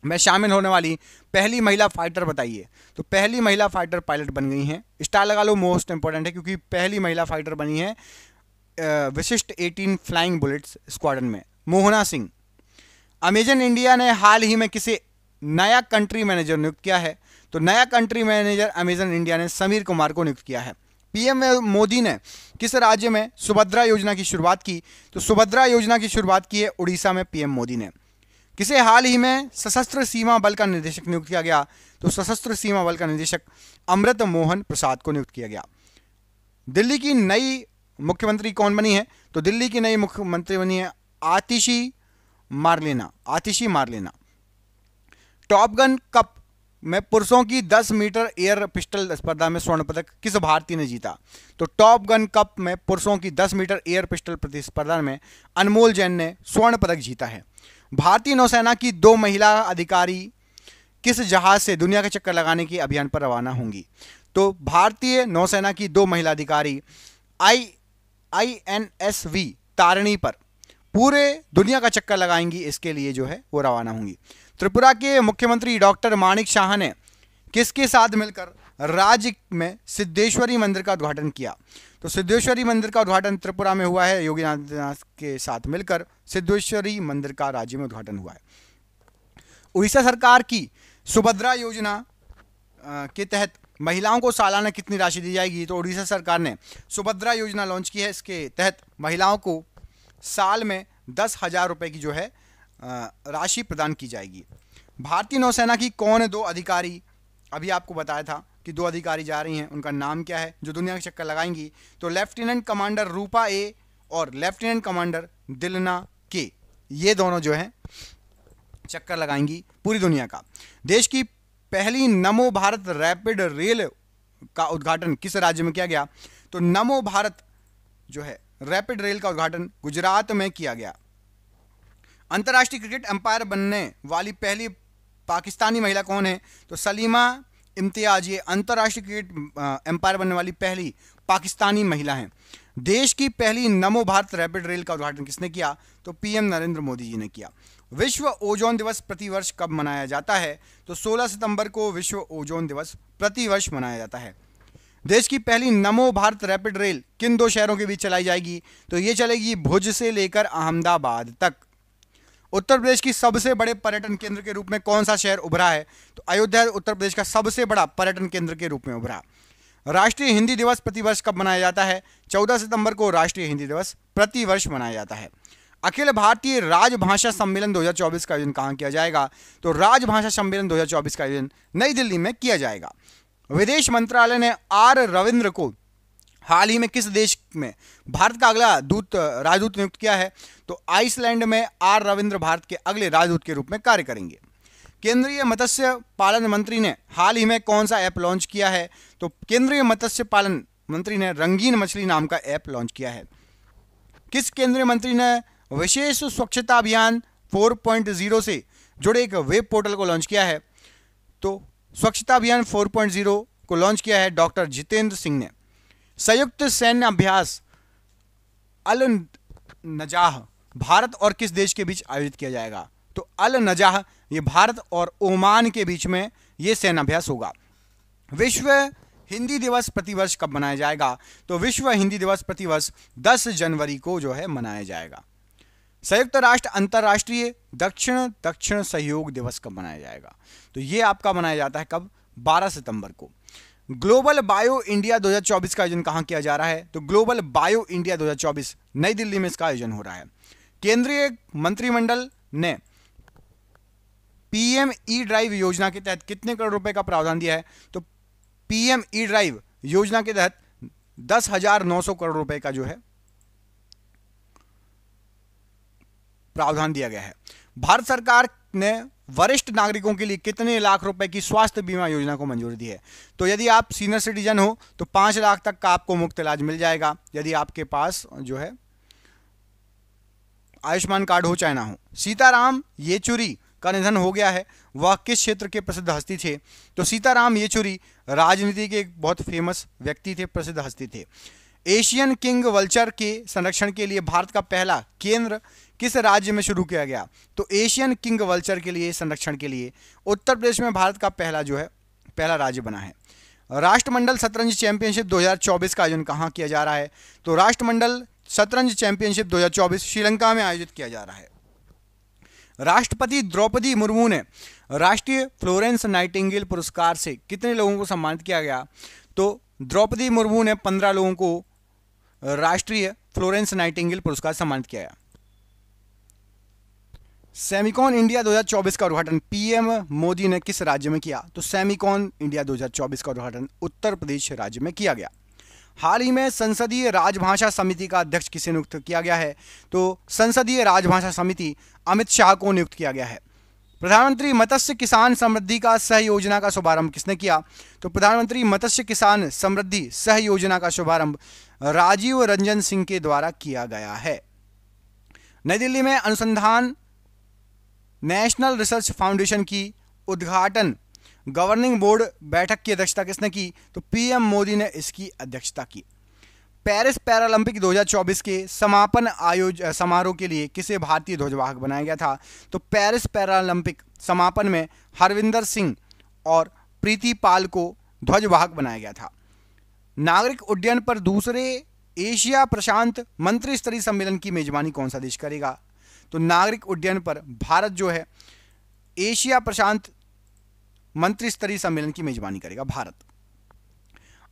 में शामिल होने वाली पहली महिला फाइटर बताइए। तो पहली महिला फाइटर पायलट बन गई हैं, स्टार लगा लो, मोस्ट इंपॉर्टेंट है क्योंकि पहली महिला फाइटर बनी है विशिष्ट 18 फ्लाइंग बुलेट्स स्क्वाड्रन में, मोहना सिंह। अमेजन इंडिया ने हाल ही में किसे नया कंट्री मैनेजर नियुक्त किया है? तो नया कंट्री मैनेजर अमेजन इंडिया ने समीर कुमार को नियुक्त किया है। पीएम मोदी ने किस राज्य में सुभद्रा योजना की शुरुआत की? तो सुभद्रा योजना की शुरुआत की है उड़ीसा में पीएम मोदी ने। किसे हाल ही में सशस्त्र सीमा बल का निदेशक नियुक्त किया गया? तो सशस्त्र सीमा बल का निदेशक अमृत मोहन प्रसाद को नियुक्त किया गया। दिल्ली की नई मुख्यमंत्री कौन बनी है? तो दिल्ली की नई मुख्यमंत्री बनी है आतिशी मार्लेना। टॉप गन कप में पुरुषों की 10 मीटर एयर पिस्टल स्पर्धा में स्वर्ण पदक किस भारतीय ने जीता? तो टॉप गन कप में पुरुषों की 10 मीटर एयर पिस्टल प्रतिस्पर्धा में अनमोल जैन ने स्वर्ण पदक जीता है। भारतीय नौसेना की 2 महिला अधिकारी किस जहाज से दुनिया का चक्कर लगाने के अभियान पर रवाना होंगी? तो भारतीय नौसेना की 2 महिला अधिकारी INSV तारिणी पर पूरे दुनिया का चक्कर लगाएंगी, इसके लिए जो है वो रवाना होंगी। त्रिपुरा के मुख्यमंत्री डॉक्टर माणिक शाह ने किसके साथ मिलकर राज्य में सिद्धेश्वरी मंदिर का उद्घाटन किया? तो सिद्धेश्वरी मंदिर का उद्घाटन त्रिपुरा में हुआ है, योगी आदित्यनाथ के साथ मिलकर सिद्धेश्वरी मंदिर का राज्य में उद्घाटन हुआ है। उड़ीसा सरकार की सुभद्रा योजना के तहत महिलाओं को सालाना कितनी राशि दी जाएगी? तो उड़ीसा सरकार ने सुभद्रा योजना लॉन्च की है, इसके तहत महिलाओं को साल में 10,000 रुपये की जो है राशि प्रदान की जाएगी। भारतीय नौसेना की कौन 2 अधिकारी, अभी आपको बताया था कि 2 अधिकारी जा रही हैं, उनका नाम क्या है जो दुनिया के चक्कर लगाएंगी? तो लेफ्टिनेंट कमांडर रूपा ए और लेफ्टिनेंट कमांडर दिलना के, ये दोनों जो हैं चक्कर लगाएंगी पूरी दुनिया का। देश की पहली नमो भारत रैपिड रेल का उद्घाटन किस राज्य में किया गया? तो नमो भारत जो है रैपिड रेल का उद्घाटन गुजरात में किया गया। अंतर्राष्ट्रीय क्रिकेट अंपायर बनने वाली पहली पाकिस्तानी महिला कौन है? तो सलीमा इम्तियाज ये अंतर्राष्ट्रीय क्रिकेट अंपायर बनने वाली पहली पाकिस्तानी महिला हैं। देश की पहली नमो भारत रैपिड रेल का उद्घाटन किसने किया? तो पीएम नरेंद्र मोदी जी ने किया। विश्व ओजोन दिवस प्रतिवर्ष कब मनाया जाता है? तो 16 सितंबर को विश्व ओजोन दिवस प्रतिवर्ष मनाया जाता है। देश की पहली नमो भारत रैपिड रेल किन 2 शहरों के बीच चलाई जाएगी? तो ये चलेगी भुज से लेकर अहमदाबाद तक। उत्तर प्रदेश की सबसे बड़े पर्यटन केंद्र के रूप में कौन सा शहर उभरा है? तो अयोध्या उत्तर प्रदेश का सबसे बड़ा पर्यटन केंद्र के रूप में उभरा। राष्ट्रीय हिंदी दिवस प्रतिवर्ष कब मनाया जाता है? 14 सितंबर को राष्ट्रीय हिंदी दिवस प्रतिवर्ष मनाया जाता है। अखिल भारतीय राजभाषा सम्मेलन 2024 का आयोजन कहाँ किया जाएगा? तो राजभाषा सम्मेलन 2024 का आयोजन नई दिल्ली में किया जाएगा। विदेश मंत्रालय ने आर रविंद्र को हाल ही में किस देश में भारत का अगला राजदूत नियुक्त किया है? तो आइसलैंड में आर रविंद्र भारत के अगले राजदूत के रूप में कार्य करेंगे। केंद्रीय मत्स्य पालन मंत्री ने हाल ही में कौन सा ऐप लॉन्च किया है? तो केंद्रीय मत्स्य पालन मंत्री ने रंगीन मछली नाम का ऐप लॉन्च किया है। किस केंद्रीय मंत्री ने विशेष स्वच्छता अभियान 4.0 से जुड़े एक वेब पोर्टल को लॉन्च किया है? तो स्वच्छता अभियान 4.0 को लॉन्च किया है डॉक्टर जितेंद्र सिंह ने। संयुक्त सैन्य अभ्यास अल नजाह भारत और किस देश के बीच आयोजित किया जाएगा? तो अल नजाह ये भारत और ओमान के बीच में ये सैन्य अभ्यास होगा। विश्व हिंदी दिवस प्रतिवर्ष कब मनाया जाएगा? तो विश्व हिंदी दिवस प्रतिवर्ष 10 जनवरी को जो है मनाया जाएगा। संयुक्त राष्ट्र अंतर्राष्ट्रीय दक्षिण सहयोग दिवस कब मनाया जाएगा? तो ये आपका मनाया जाता है कब? 12 सितंबर को। ग्लोबल बायो इंडिया 2024 का आयोजन कहाँ किया जा रहा है? तो ग्लोबल बायो इंडिया 2024 नई दिल्ली में इसका आयोजन हो रहा है। केंद्रीय मंत्रिमंडल ने पीएम ई ड्राइव योजना के तहत कितने करोड़ रुपए का प्रावधान दिया है? तो पीएम ई ड्राइव योजना के तहत 10,900 करोड़ रुपए का जो है प्रावधान दिया गया है। भारत सरकार ने वरिष्ठ नागरिकों के लिए कितने लाख रुपए की स्वास्थ्य बीमा योजना को मंजूरी दी है? तो यदि आप सीनियर सिटीजन हो तो 5 लाख तक का आपको मुफ्त इलाज मिल जाएगा, यदि आपके पास जो है आयुष्मान कार्ड हो चाहे ना हो। सीताराम येचुरी का निधन हो गया है, वह किस क्षेत्र के प्रसिद्ध हस्ती थे? तो सीताराम येचुरी राजनीति के एक बहुत फेमस व्यक्ति थे, प्रसिद्ध हस्ती थे। एशियन किंग वल्चर के संरक्षण के लिए भारत का पहला केंद्र किस राज्य में शुरू किया गया? तो एशियन किंग वल्चर के लिए संरक्षण के लिए उत्तर प्रदेश में भारत का पहला राज्य बना है। राष्ट्रमंडल शतरंज चैंपियनशिप 2024 का आयोजन कहाँ किया जा रहा है? तो राष्ट्रमंडल शतरंज चैंपियनशिप 2024 श्रीलंका में आयोजित किया जा रहा है। राष्ट्रपति द्रौपदी मुर्मू ने राष्ट्रीय फ्लोरेंस नाइटिंगेल पुरस्कार से कितने लोगों को सम्मानित किया गया? तो द्रौपदी मुर्मू ने 15 लोगों को राष्ट्रीय फ्लोरेंस नाइटिंगेल पुरस्कार सम्मानित किया गया। सेमिकॉन इंडिया 2024 का उद्घाटन पीएम मोदी ने किस राज्य में किया? तो सेमिकॉन इंडिया 2024 का उद्घाटन उत्तर प्रदेश राज्य में किया गया। हाल ही में संसदीय राजभाषा समिति का अध्यक्ष किसे नियुक्त किया गया है? तो संसदीय राजभाषा समिति अमित शाह को नियुक्त किया गया है। प्रधानमंत्री मत्स्य किसान समृद्धि का सह योजना का शुभारंभ किसने किया? तो प्रधानमंत्री मत्स्य किसान समृद्धि सह योजना का शुभारंभ राजीव रंजन सिंह के द्वारा किया गया है। नई दिल्ली में अनुसंधान नेशनल रिसर्च फाउंडेशन की उद्घाटन गवर्निंग बोर्ड बैठक की अध्यक्षता किसने की? तो पीएम मोदी ने इसकी अध्यक्षता की। पेरिस पैरालंपिक 2024 के समापन समारोह के लिए किसे भारतीय ध्वजवाहक बनाया गया था? तो पेरिस पैरालंपिक समापन में हरविंदर सिंह और प्रीति पाल को ध्वजवाहक बनाया गया था। नागरिक उड्डयन पर दूसरे एशिया प्रशांत मंत्री स्तरीय सम्मेलन की मेजबानी कौन सा देश करेगा? तो नागरिक उड्डयन पर भारत जो है एशिया प्रशांत मंत्री स्तरीय सम्मेलन की मेजबानी करेगा भारत।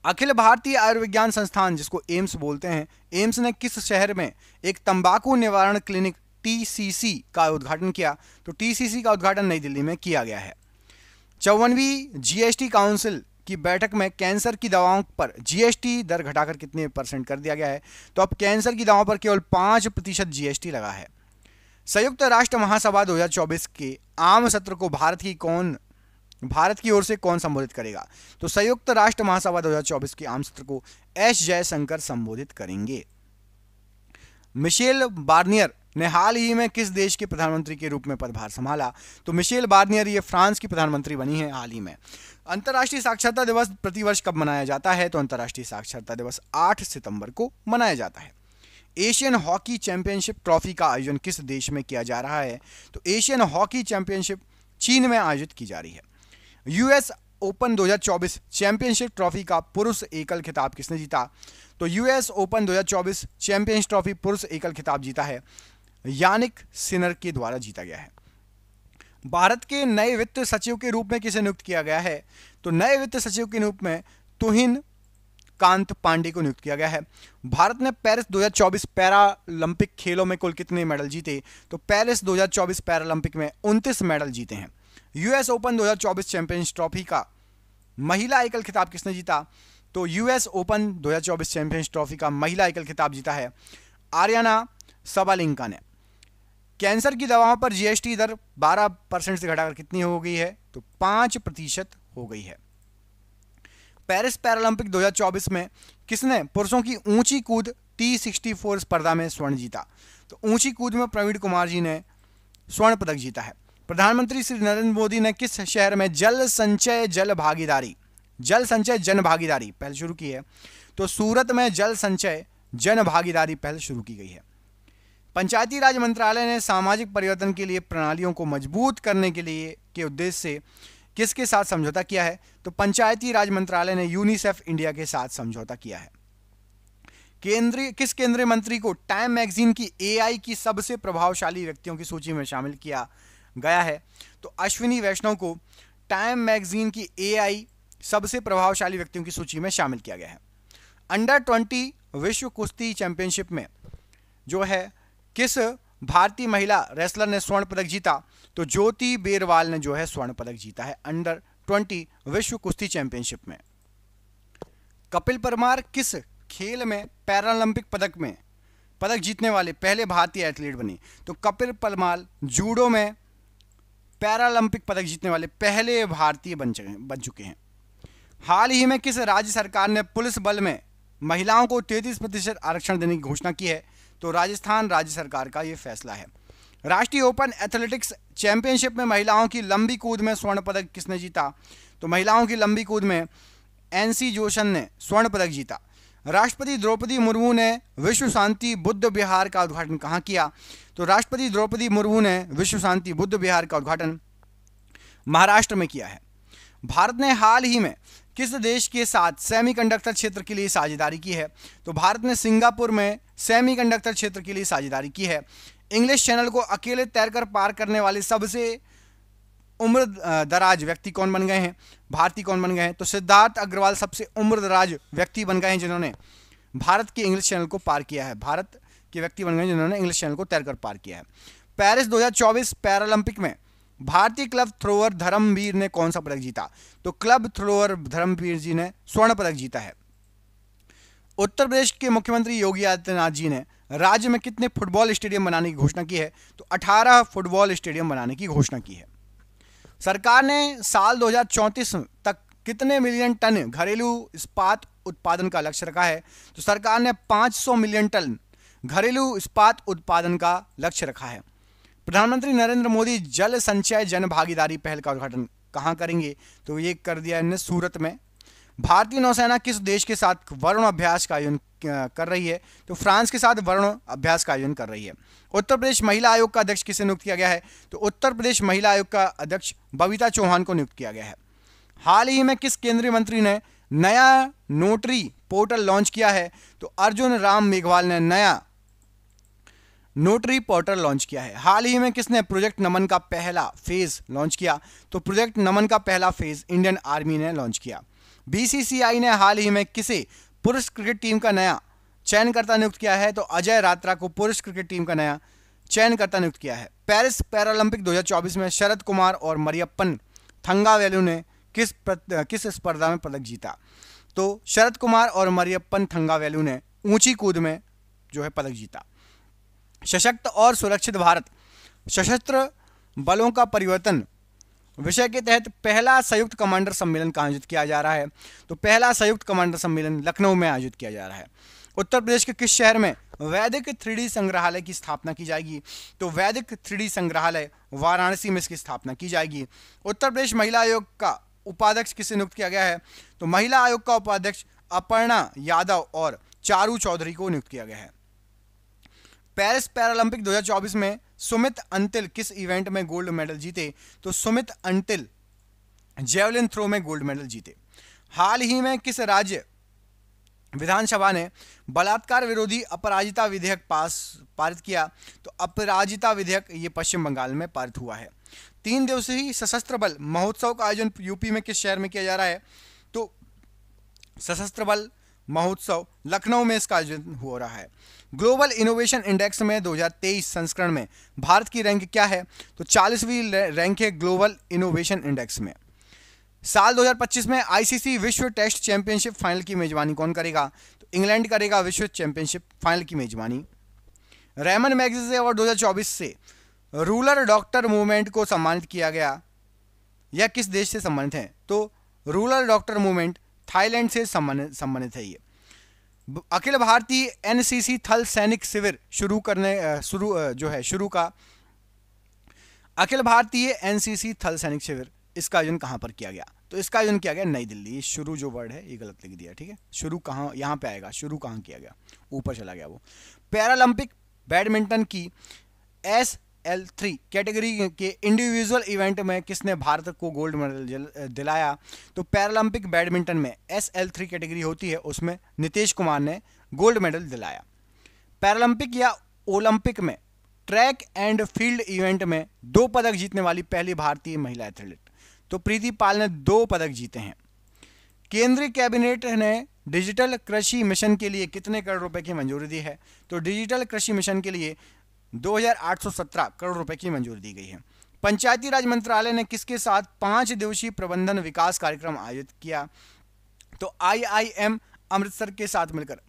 अखिल भारतीय आयुर्विज्ञान संस्थान जिसको एम्स बोलते हैं, एम्स ने किस शहर में एक तंबाकू निवारण क्लिनिक टीसीसी का उद्घाटन किया? तो टीसीसी का उद्घाटन नई दिल्ली में किया गया है। 54वीं जीएसटी काउंसिल की बैठक में कैंसर की दवाओं पर जीएसटी दर घटाकर कितने % कर दिया गया है? तो अब कैंसर की दवाओं पर केवल 5% जीएसटी लगा है। संयुक्त राष्ट्र महासभा 2024 के आम सत्र को भारत की ओर से कौन संबोधित करेगा? तो संयुक्त राष्ट्र महासभा 2024 के आम सत्र को एस जयशंकर संबोधित करेंगे। मिशेल बार्नियर ने हाल ही में किस देश के प्रधानमंत्री के रूप में पदभार संभाला? तो मिशेल बार्नियर ये फ्रांस की प्रधानमंत्री बनी है हाल ही में। अंतर्राष्ट्रीय साक्षरता दिवस प्रतिवर्ष कब मनाया जाता है? तो अंतर्राष्ट्रीय साक्षरता दिवस 8 सितंबर को मनाया जाता है। एशियन हॉकी चैंपियनशिप ट्रॉफी का आयोजन किस देश में किया जा रहा है? तो एशियन हॉकी चैंपियनशिप चीन में आयोजित की जा रही है। यूएस ओपन 2024 चैंपियनशिप ट्रॉफी का पुरुष एकल खिताब किसने जीता? तो यूएस ओपन 2024 चैंपियनशिप ट्रॉफी पुरुष एकल खिताब जीता है यानिक सिनर के द्वारा जीता गया है। भारत के नए वित्त सचिव के रूप में किसे नियुक्त किया गया है? तो नए वित्त सचिव के रूप में तुहिन कांत पांडे को नियुक्त किया गया है। भारत ने पेरिस 2024 पैरालंपिक खेलों में कुल कितने मेडल जीते? तो पेरिस 2024 पैरालंपिक में 29 मेडल जीते हैं। यूएस ओपन 2024 चैंपियंस ट्रॉफी का महिला एकल खिताब किसने जीता? तो यूएस ओपन 2024 चैंपियंस ट्रॉफी का महिला एकल खिताब जीता है आर्याना सबालिंका ने। कैंसर की दवाओं पर जीएसटी दर 12% से घटाकर कितनी हो गई है? तो 5% हो गई है। पेरिस पैरालंपिक 2024 में किसने पुरुषों की ऊंची कूद T64 स्पर्धा में स्वर्ण जीता? तो ऊंची कूद में प्रवीण कुमार जी ने स्वर्ण पदक जीता है। प्रधानमंत्री श्री नरेंद्र मोदी ने किस शहर में जल संचय जन भागीदारी पहल शुरू की है? तो सूरत में जल संचय जन भागीदारी पहल शुरू की गई है। पंचायती राज मंत्रालय ने सामाजिक परिवर्तन के लिए प्रणालियों को मजबूत करने के उद्देश्य से किसके साथ समझौता किया है? तो पंचायती राज मंत्रालय ने यूनिसेफ इंडिया के साथ समझौता किया है। किस केंद्रीय मंत्री को टाइम मैगजीन की एआई की सबसे प्रभावशाली व्यक्तियों की सूची में शामिल किया गया है? तो अश्विनी वैष्णव को टाइम मैगजीन की एआई सबसे प्रभावशाली व्यक्तियों की सूची में शामिल किया गया है। अंडर 20 विश्व कुश्ती चैंपियनशिप में जो है किस भारतीय महिला रेसलर ने स्वर्ण पदक जीता? तो ज्योति बेरवाल ने जो है स्वर्ण पदक जीता है अंडर 20 विश्व कुश्ती चैंपियनशिप में। कपिल परमार किस खेल में पैरालंपिक पदक जीतने वाले पहले भारतीय एथलीट बने? तो कपिल परमार जूडो में पैरालंपिक पदक जीतने वाले पहले भारतीय बन चुके हैं। हाल ही में किस राज्य सरकार ने पुलिस बल में महिलाओं को 33% आरक्षण देने की घोषणा की है? तो राजस्थान राज्य सरकार का यह फैसला है। राष्ट्रीय ओपन एथलेटिक्स चैंपियनशिप में महिलाओं की लंबी कूद में स्वर्ण पदक किसने जीता? तो महिलाओं की लंबी कूद में एनसी जोशन ने स्वर्ण पदक जीता। राष्ट्रपति द्रौपदी मुर्मू ने विश्व शांति बुद्ध विहार का उद्घाटन कहाँ किया? तो राष्ट्रपति द्रौपदी मुर्मू ने विश्व शांति बुद्ध विहार का उद्घाटन महाराष्ट्र में किया है। भारत ने हाल ही में किस देश के साथ सेमीकंडक्टर क्षेत्र के लिए साझेदारी की है? तो भारत ने सिंगापुर में सेमीकंडक्टर क्षेत्र के लिए साझेदारी की है। इंग्लिश चैनल को अकेले तैरकर पार करने वाले सबसे उम्र दराज व्यक्ति कौन बन गए हैं? भारतीय कौन बन गए हैं? तो सिद्धार्थ अग्रवाल सबसे उम्र दराज व्यक्ति बन गए हैं जिन्होंने भारत के इंग्लिश चैनल को पार किया है। भारत के व्यक्ति बन गए जिन्होंने इंग्लिश चैनल को तैरकर पार किया है। पेरिस 2024 पैरालंपिक में भारतीय क्लब थ्रोअर धर्मवीर ने कौन सा पदक जीता? तो क्लब थ्रोअर धर्मवीर जी ने स्वर्ण पदक जीता है। उत्तर प्रदेश के मुख्यमंत्री योगी आदित्यनाथ जी ने राज्य में कितने फुटबॉल स्टेडियम बनाने की घोषणा की है? तो 18 फुटबॉल स्टेडियम बनाने की घोषणा की है। सरकार ने साल 2034 तक कितने मिलियन टन घरेलू इस्पात उत्पादन का लक्ष्य रखा है? तो सरकार ने 500 मिलियन टन घरेलू इस्पात उत्पादन का लक्ष्य रखा है। प्रधानमंत्री नरेंद्र मोदी जल संचय जन भागीदारी पहल का उद्घाटन कहाँ करेंगे? तो ये कर दिया इन्होंने सूरत में। भारतीय नौसेना किस देश के साथ वरुण अभ्यास का आयोजन कर रही है? तो फ्रांस के साथ वरुण अभ्यास का आयोजन कर रही है। उत्तर प्रदेश महिला आयोग का अध्यक्ष किसे नियुक्त किया गया है? तो उत्तर प्रदेश महिला आयोग का अध्यक्ष बबीता चौहान को नियुक्त किया गया है। हाल ही में किस केंद्रीय मंत्री ने नया नोटरी पोर्टल लॉन्च किया है? तो अर्जुन राम मेघवाल ने नया नोटरी पोर्टल लॉन्च किया है। हाल ही में किसने प्रोजेक्ट नमन का पहला फेज लॉन्च किया? तो प्रोजेक्ट नमन का पहला फेज इंडियन आर्मी ने लॉन्च किया। बीसीसीआई ने हाल ही में किसे पुरुष क्रिकेट टीम का नया चयनकर्ता नियुक्त किया है? तो अजय रात्रा को पुरुष क्रिकेट टीम का नया चयनकर्ता नियुक्त किया है। पेरिस पैरालंपिक 2024 में शरद कुमार और मरियप्पन थंगावेलु ने किस स्पर्धा में पदक जीता? तो शरद कुमार और मरियप्पन थंगावेलु ने ऊंची कूद में जो है पदक जीता। सशक्त और सुरक्षित भारत सशस्त्र बलों का परिवर्तन विषय के तहत पहला संयुक्त कमांडर सम्मेलन कहाँ आयोजित किया जा रहा है? तो पहला संयुक्त कमांडर सम्मेलन लखनऊ में आयोजित किया जा रहा है। उत्तर प्रदेश के किस शहर में वैदिक 3D संग्रहालय की स्थापना की जाएगी? तो वैदिक 3D संग्रहालय वाराणसी में इसकी स्थापना की जाएगी। उत्तर प्रदेश महिला आयोग का उपाध्यक्ष किसे नियुक्त किया गया है? तो महिला आयोग का उपाध्यक्ष अपर्णा यादव और चारू चौधरी को नियुक्त किया गया है। पेरिस पैरालंपिक 2024 में सुमित अंतिल किस इवेंट में गोल्ड मेडल जीते? तो सुमित अंतिल जेवलिन थ्रो में गोल्ड मेडल जीते। हाल ही में किस राज्य विधानसभा ने बलात्कार विरोधी अपराजिता विधेयक पारित किया? तो अपराजिता विधेयक ये पश्चिम बंगाल में पारित हुआ है। 3 दिवसीय सशस्त्र बल महोत्सव का आयोजन यूपी में किस शहर में किया जा रहा है? तो सशस्त्र बल महोत्सव लखनऊ में इसका आयोजन हो रहा है। ग्लोबल इनोवेशन इंडेक्स में 2023 संस्करण में भारत की रैंक क्या है? तो 40वीं रैंक है ग्लोबल इनोवेशन इंडेक्स में। साल 2025 में आईसीसी विश्व टेस्ट चैंपियनशिप फाइनल की मेजबानी कौन करेगा? तो इंग्लैंड करेगा विश्व चैंपियनशिप फाइनल की मेजबानी। रेमन मैगसेसे अवार्ड 2024 से रूरल डॉक्टर मूवमेंट को सम्मानित किया गया। यह किस देश से सम्मानित है? तो रूरल डॉक्टर मूवमेंट थाईलैंड से सम्मानित है। ये अखिल भारतीय एनसीसी थल सैनिक शिविर अखिल भारतीय एनसीसी थल सैनिक शिविर इसका आयोजन कहां पर किया गया? तो इसका आयोजन किया गया नई दिल्ली। ये शुरू जो वर्ड है ये गलत लिख दिया, ठीक है। शुरू कहां, यहां पे आएगा, शुरू कहां किया गया, ऊपर चला गया वो। पैरालंपिक बैडमिंटन की SL3 कैटेगरी के इंडिविजुअल इवेंट में किसने भारत को गोल्ड मेडल दिलाया? तो पैरालंपिक बैडमिंटन में SL3 कैटेगरी होती है, उसमें नीतीश कुमार ने गोल्ड मेडल दिलाया। पैरालंपिक या ओलंपिक में ट्रैक एंड फील्ड इवेंट में 2 पदक जीतने वाली पहली भारतीय महिला एथलीट तो प्रीति पाल ने 2 पदक जीते हैं। केंद्रीय कैबिनेट ने डिजिटल कृषि मिशन के लिए कितने करोड़ रुपए की मंजूरी दी है? तो डिजिटल कृषि मिशन के लिए 2817 करोड़ रुपए की मंजूरी दी गई है। पंचायती राज मंत्रालय ने किसके साथ 5 दिवसीय प्रबंधन विकास कार्यक्रम आयोजित किया? तो IIM अमृतसर के साथ मिलकर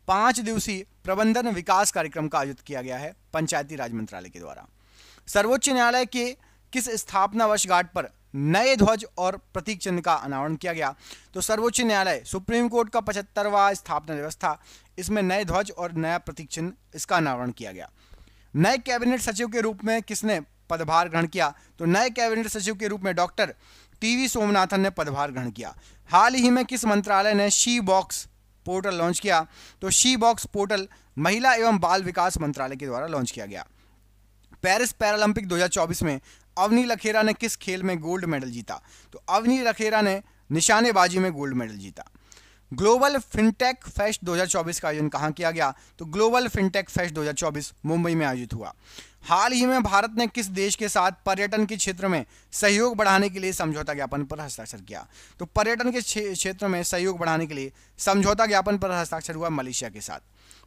5 दिवसीय प्रबंधन विकास कार्यक्रम का आयोजित किया गया है पंचायती राज मंत्रालय के द्वारा। सर्वोच्च न्यायालय के किस स्थापना वर्षगांठ पर नए ध्वज और प्रतीक चिन्ह का अनावरण किया गया? तो सर्वोच्च न्यायालय सुप्रीम कोर्ट का 75वां स्थापना दिवस था, इसमें नए ध्वज और नया प्रतीक चिन्ह इसका अनावरण किया गया। नए कैबिनेट सचिव के रूप में किसने पदभार ग्रहण किया? तो नए कैबिनेट सचिव के रूप में डॉक्टर TV सोमनाथन ने पदभार ग्रहण किया। हाल ही में किस मंत्रालय ने शी बॉक्स पोर्टल लॉन्च किया? तो शी बॉक्स पोर्टल महिला एवं बाल विकास मंत्रालय के द्वारा लॉन्च किया गया। पेरिस पैरालंपिक 2024 में अवनी लखेरा ने किस खेल में गोल्ड मेडल जीता? तो अवनी लखेरा ने निशानेबाजी में गोल्ड मेडल जीता। ग्लोबल फिनटेक फेस्ट 2024 का आयोजन कहाँ किया गया? तो ग्लोबल फिनटेक फेस्ट 2024 मुंबई में आयोजित हुआ। हाल ही में भारत ने किस देश के साथ पर्यटन के क्षेत्र में सहयोग बढ़ाने के लिए समझौता ज्ञापन पर हस्ताक्षर किया? तो पर्यटन के क्षेत्र में सहयोग बढ़ाने के लिए समझौता ज्ञापन पर हस्ताक्षर हुआ मलेशिया के साथ।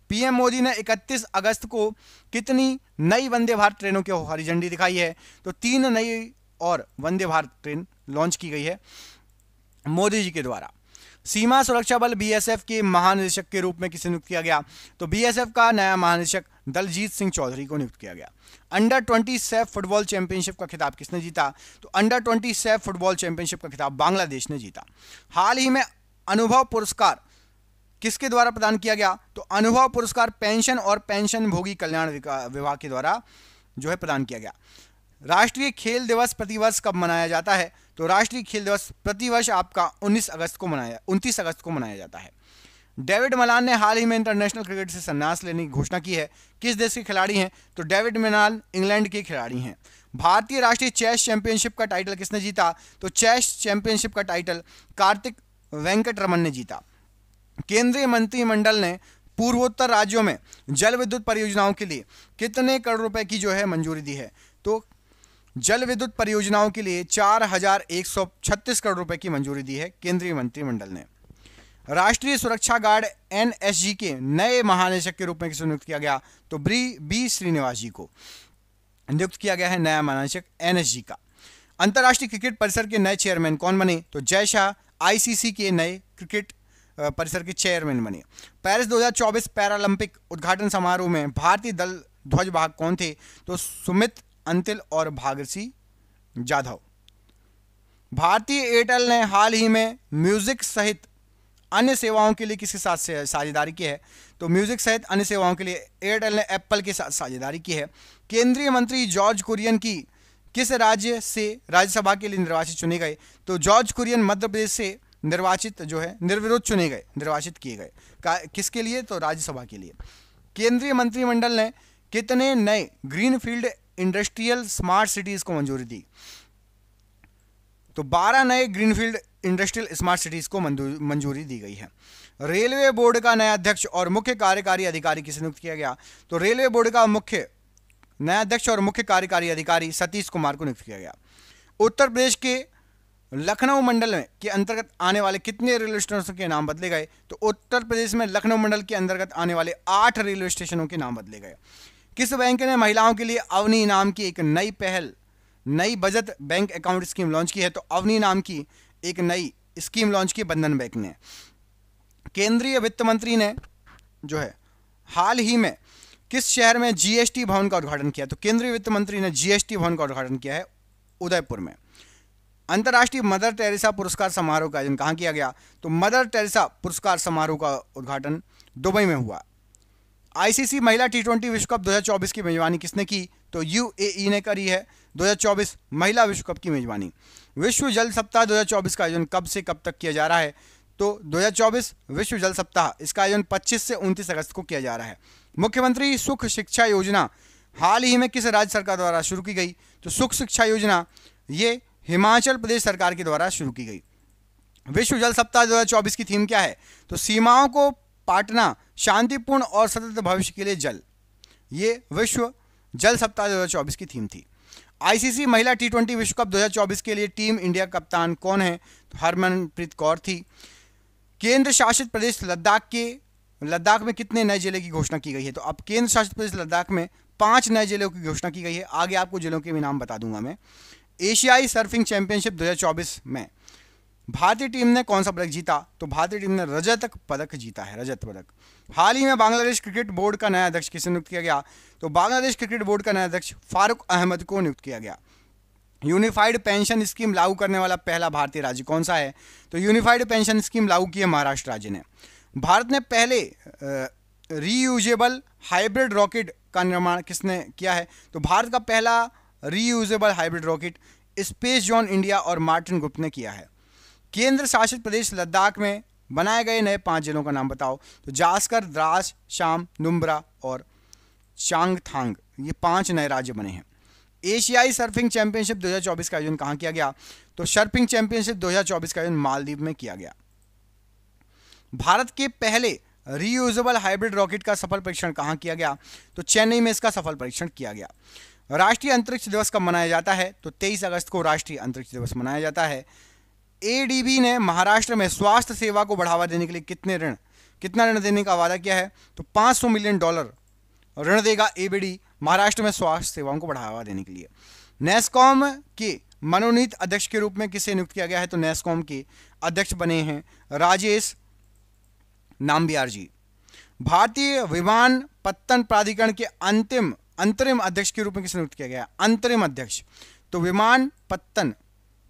पीएम मोदी ने 31 अगस्त को कितनी नई वंदे भारत ट्रेनों की हरी झंडी दिखाई है? तो 3 नई और वंदे भारत ट्रेन लॉन्च की गई है मोदी जी के द्वारा। सीमा सुरक्षा बल बीएसएफ के महानिदेशक के रूप में किसे नियुक्त किया गया? तो बीएसएफ का नया महानिदेशक दलजीत सिंह चौधरी को नियुक्त किया गया। अंडर 20 सैफ फुटबॉल चैंपियनशिप का खिताब किसने जीता? तो अंडर 20 सैफ फुटबॉल चैंपियनशिप का खिताब बांग्लादेश ने जीता। हाल ही में अनुभव पुरस्कार किसके द्वारा प्रदान किया गया? तो अनुभव पुरस्कार पेंशन और पेंशन भोगी कल्याण विभाग के द्वारा जो है प्रदान किया गया। राष्ट्रीय खेल दिवस प्रतिवर्ष कब मनाया जाता है? तो राष्ट्रीय खेल दिवस प्रतिवर्ष आपका 29 अगस्त को मनाया जाता है। डेविड मलान ने हाल ही में इंटरनेशनल क्रिकेट से संन्यास लेने की घोषणा की है। किस देश के खिलाड़ी हैं? तो डेविड मलान इंग्लैंड के खिलाड़ी हैं। भारतीय राष्ट्रीय चेस चैंपियनशिप का टाइटल किसने जीता? तो चेस चैंपियनशिप का टाइटल कार्तिक वेंकटरमन ने जीता। केंद्रीय मंत्रिमंडल ने पूर्वोत्तर राज्यों में जल विद्युत परियोजनाओं के लिए कितने करोड़ रुपए की जो है मंजूरी दी है? तो जल विद्युत परियोजनाओं के लिए 4136 करोड़ रुपए की मंजूरी दी है केंद्रीय मंत्रिमंडल ने। राष्ट्रीय सुरक्षा गार्ड एनएसजी के नए महानिदेशक के रूप में किसे नियुक्त किया गया? तो बी श्रीनिवास जी को नियुक्त किया गया है नया महानिदेशक एनएसजी का। अंतर्राष्ट्रीय क्रिकेट परिसर के नए चेयरमैन कौन बने? तो जय शाह आईसीसी के नए क्रिकेट परिसर के चेयरमैन बने। पेरिस 2024 पैरालंपिक उद्घाटन समारोह में भारतीय दल ध्वजवाहक कौन थे? तो सुमित अंतिल और भागीरथी जाधव। भारतीय एयरटेल ने हाल ही में म्यूजिक सहित अन्य सेवाओं के लिए किसके साथ साझेदारी की है? तो म्यूजिक सहित अन्य सेवाओं के लिए एयरटेल ने एप्पल के साथ साझेदारी की है। केंद्रीय मंत्री जॉर्ज कुरियन की किस राज्य से राज्यसभा के लिए निर्वाचित चुने गए? तो जॉर्ज कुरियन मध्य प्रदेश से निर्वाचित जो है निर्विरोध चुने गए, निर्वाचित किए गए। किसके लिए? तो राज्यसभा के लिए। केंद्रीय मंत्रिमंडल ने कितने नए ग्रीनफील्ड इंडस्ट्रियल स्मार्ट सिटीज को मंजूरी दी? तो 12 नए ग्रीनफील्ड इंडस्ट्रियल स्मार्ट सिटीज को मंजूरी दी गई है। रेलवे बोर्ड का नया अध्यक्ष और मुख्य कार्यकारी अधिकारी किसे नियुक्त किया गया? तो रेलवे बोर्ड का नया अध्यक्ष और मुख्य कार्यकारी अधिकारी सतीश कुमार को नियुक्त किया गया। उत्तर प्रदेश के लखनऊ मंडल में के अंतर्गत आने वाले कितने रेलवे स्टेशनों के नाम बदले गए? तो उत्तर प्रदेश में लखनऊ मंडल के अंतर्गत आने वाले 8 रेलवे स्टेशनों के नाम बदले गए। किस बैंक ने महिलाओं के लिए अवनी नाम की एक नई बचत बैंक अकाउंट स्कीम लॉन्च की है? तो अवनी नाम की एक नई स्कीम लॉन्च की बंधन बैंक ने। केंद्रीय वित्त मंत्री ने जो है हाल ही में किस शहर में जीएसटी भवन का उद्घाटन किया? तो केंद्रीय वित्त मंत्री ने जीएसटी भवन का उद्घाटन किया है उदयपुर में। अंतर्राष्ट्रीय मदर टेरेसा पुरस्कार समारोह का आयोजन कहाँ किया गया? तो मदर टेरेसा पुरस्कार समारोह का उद्घाटन दुबई में हुआ। आईसीसी महिला टी20 विश्व कप 2024 की मेजबानी किसने की? तो यूएई ने करी है 2024 महिला विश्व कप की मेजबानी। विश्व जल सप्ताह 2024 का आयोजन कब से कब तक किया जा रहा है? तो 2024 विश्व जल सप्ताह इसका आयोजन 25 से 29 अगस्त को किया जा रहा है। मुख्यमंत्री सुख शिक्षा योजना हाल ही में किस राज्य सरकार द्वारा शुरू की गई? तो सुख शिक्षा योजना ये हिमाचल प्रदेश सरकार के द्वारा शुरू की गई। विश्व जल सप्ताह 2024 की थीम क्या है? तो सीमाओं को पाटना, शांतिपूर्ण और सतत भविष्य के लिए जल। ये विश्व जल सप्ताह 2024 की थीम थी। आईसीसी महिला टी20 विश्व कप 2024 के लिए टीम इंडिया कप्तान कौन है? तो हरमनप्रीत कौर थी। केंद्र शासित प्रदेश लद्दाख में कितने नए जिले की घोषणा की गई है? तो अब केंद्र शासित प्रदेश लद्दाख में 5 नए जिलों की घोषणा की गई है। आगे आपको जिलों के भी नाम बता दूंगा मैं। एशियाई सर्फिंग चैंपियनशिप 2024 में भारतीय टीम ने कौन सा पदक जीता? तो भारतीय टीम ने रजत पदक जीता है, रजत पदक। हाल ही में बांग्लादेश क्रिकेट बोर्ड का नया अध्यक्ष किसे नियुक्त किया गया? तो बांग्लादेश क्रिकेट बोर्ड का नया अध्यक्ष फारूक अहमद को नियुक्त किया गया। यूनिफाइड पेंशन स्कीम लागू करने वाला पहला भारतीय राज्य कौन सा है? तो यूनिफाइड पेंशन स्कीम लागू की है महाराष्ट्र राज्य ने। भारत ने पहले रीयूजेबल हाइब्रिड रॉकेट का निर्माण किसने किया है? तो भारत का पहला reusable hybrid rocket space John India और मार्टिन गुप्त ने किया है। केंद्र शासित प्रदेश लद्दाख में बनाए गए नए 5 जिलों का नाम बताओ। तो जास्कर, द्रास, शाम, नुब्रा और चांगथांग, ये 5 नए राज्य बने हैं। एशियाई सर्फिंग चैंपियनशिप 2024 का आयोजन कहां किया गया? तो सर्फिंग चैंपियनशिप 2024 का आयोजन मालदीव में किया गया। भारत के पहले रीयूजेबल हाइब्रिड रॉकेट का सफल परीक्षण कहां किया गया? तो चेन्नई में इसका सफल परीक्षण किया गया। राष्ट्रीय अंतरिक्ष दिवस कब मनाया जाता है? तो 23 अगस्त को राष्ट्रीय अंतरिक्ष दिवस मनाया जाता है। एडीबी ने महाराष्ट्र में स्वास्थ्य सेवा को बढ़ावा देने के लिए कितना ऋण देने का वादा किया है? तो $500 मिलियन ऋण देगा एबीडी महाराष्ट्र में स्वास्थ्य सेवाओं को बढ़ावा देने के लिए। नेस्कॉम के मनोनीत अध्यक्ष के रूप में किसे नियुक्त किया गया है? तो नेस्कॉम के अध्यक्ष बने हैं राजेश नाम्बियार जी। भारतीय विमानपत्तन प्राधिकरण के अंतरिम अध्यक्ष के रूप में किसे नियुक्त किया गया? अंतरिम अध्यक्ष। तो विमानपत्तन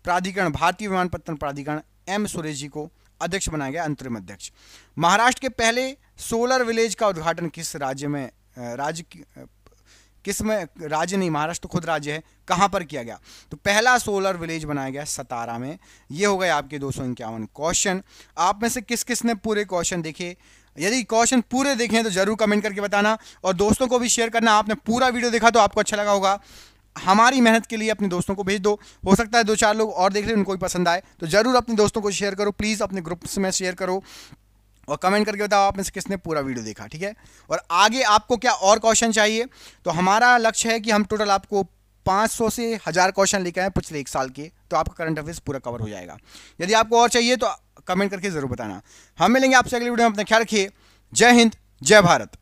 प्राधिकरण, भारतीय विमानपत्तन प्राधिकरण, एम सुरेश जी को अध्यक्ष बनाया गया, अंतरिम अध्यक्ष। महाराष्ट्र के पहले सोलर विलेज का उद्घाटन किस राज्य में, राज्य नहीं, महाराष्ट्र खुद राज्य है, कहां पर किया गया? तो पहला सोलर विलेज बनाया गया सतारा में। ये हो गए आपके 251 क्वेश्चन। आप में से किस किस ने पूरे क्वेश्चन देखे? यदि क्वेश्चन पूरे देखें तो जरूर कमेंट करके बताना और दोस्तों को भी शेयर करना। आपने पूरा वीडियो देखा तो आपको अच्छा लगा होगा। हमारी मेहनत के लिए अपने दोस्तों को भेज दो, हो सकता है 2-4 लोग और देख ले, उनको भी पसंद आए, तो जरूर अपने दोस्तों को शेयर करो, प्लीज अपने ग्रुप्स में शेयर करो और कमेंट करके बताओ आप में से किसने पूरा वीडियो देखा, ठीक है। और आगे आपको क्या और क्वेश्चन चाहिए? तो हमारा लक्ष्य है कि हम टोटल आपको 500 से 1000 क्वेश्चन लेकर आए पिछले 1 साल के, तो आपका करंट अफेयर्स पूरा कवर हो जाएगा। यदि आपको और चाहिए तो कमेंट करके जरूर बताना। हम मिलेंगे आपसे अगली वीडियो में, अपना ख्याल रखिए। जय हिंद, जय भारत।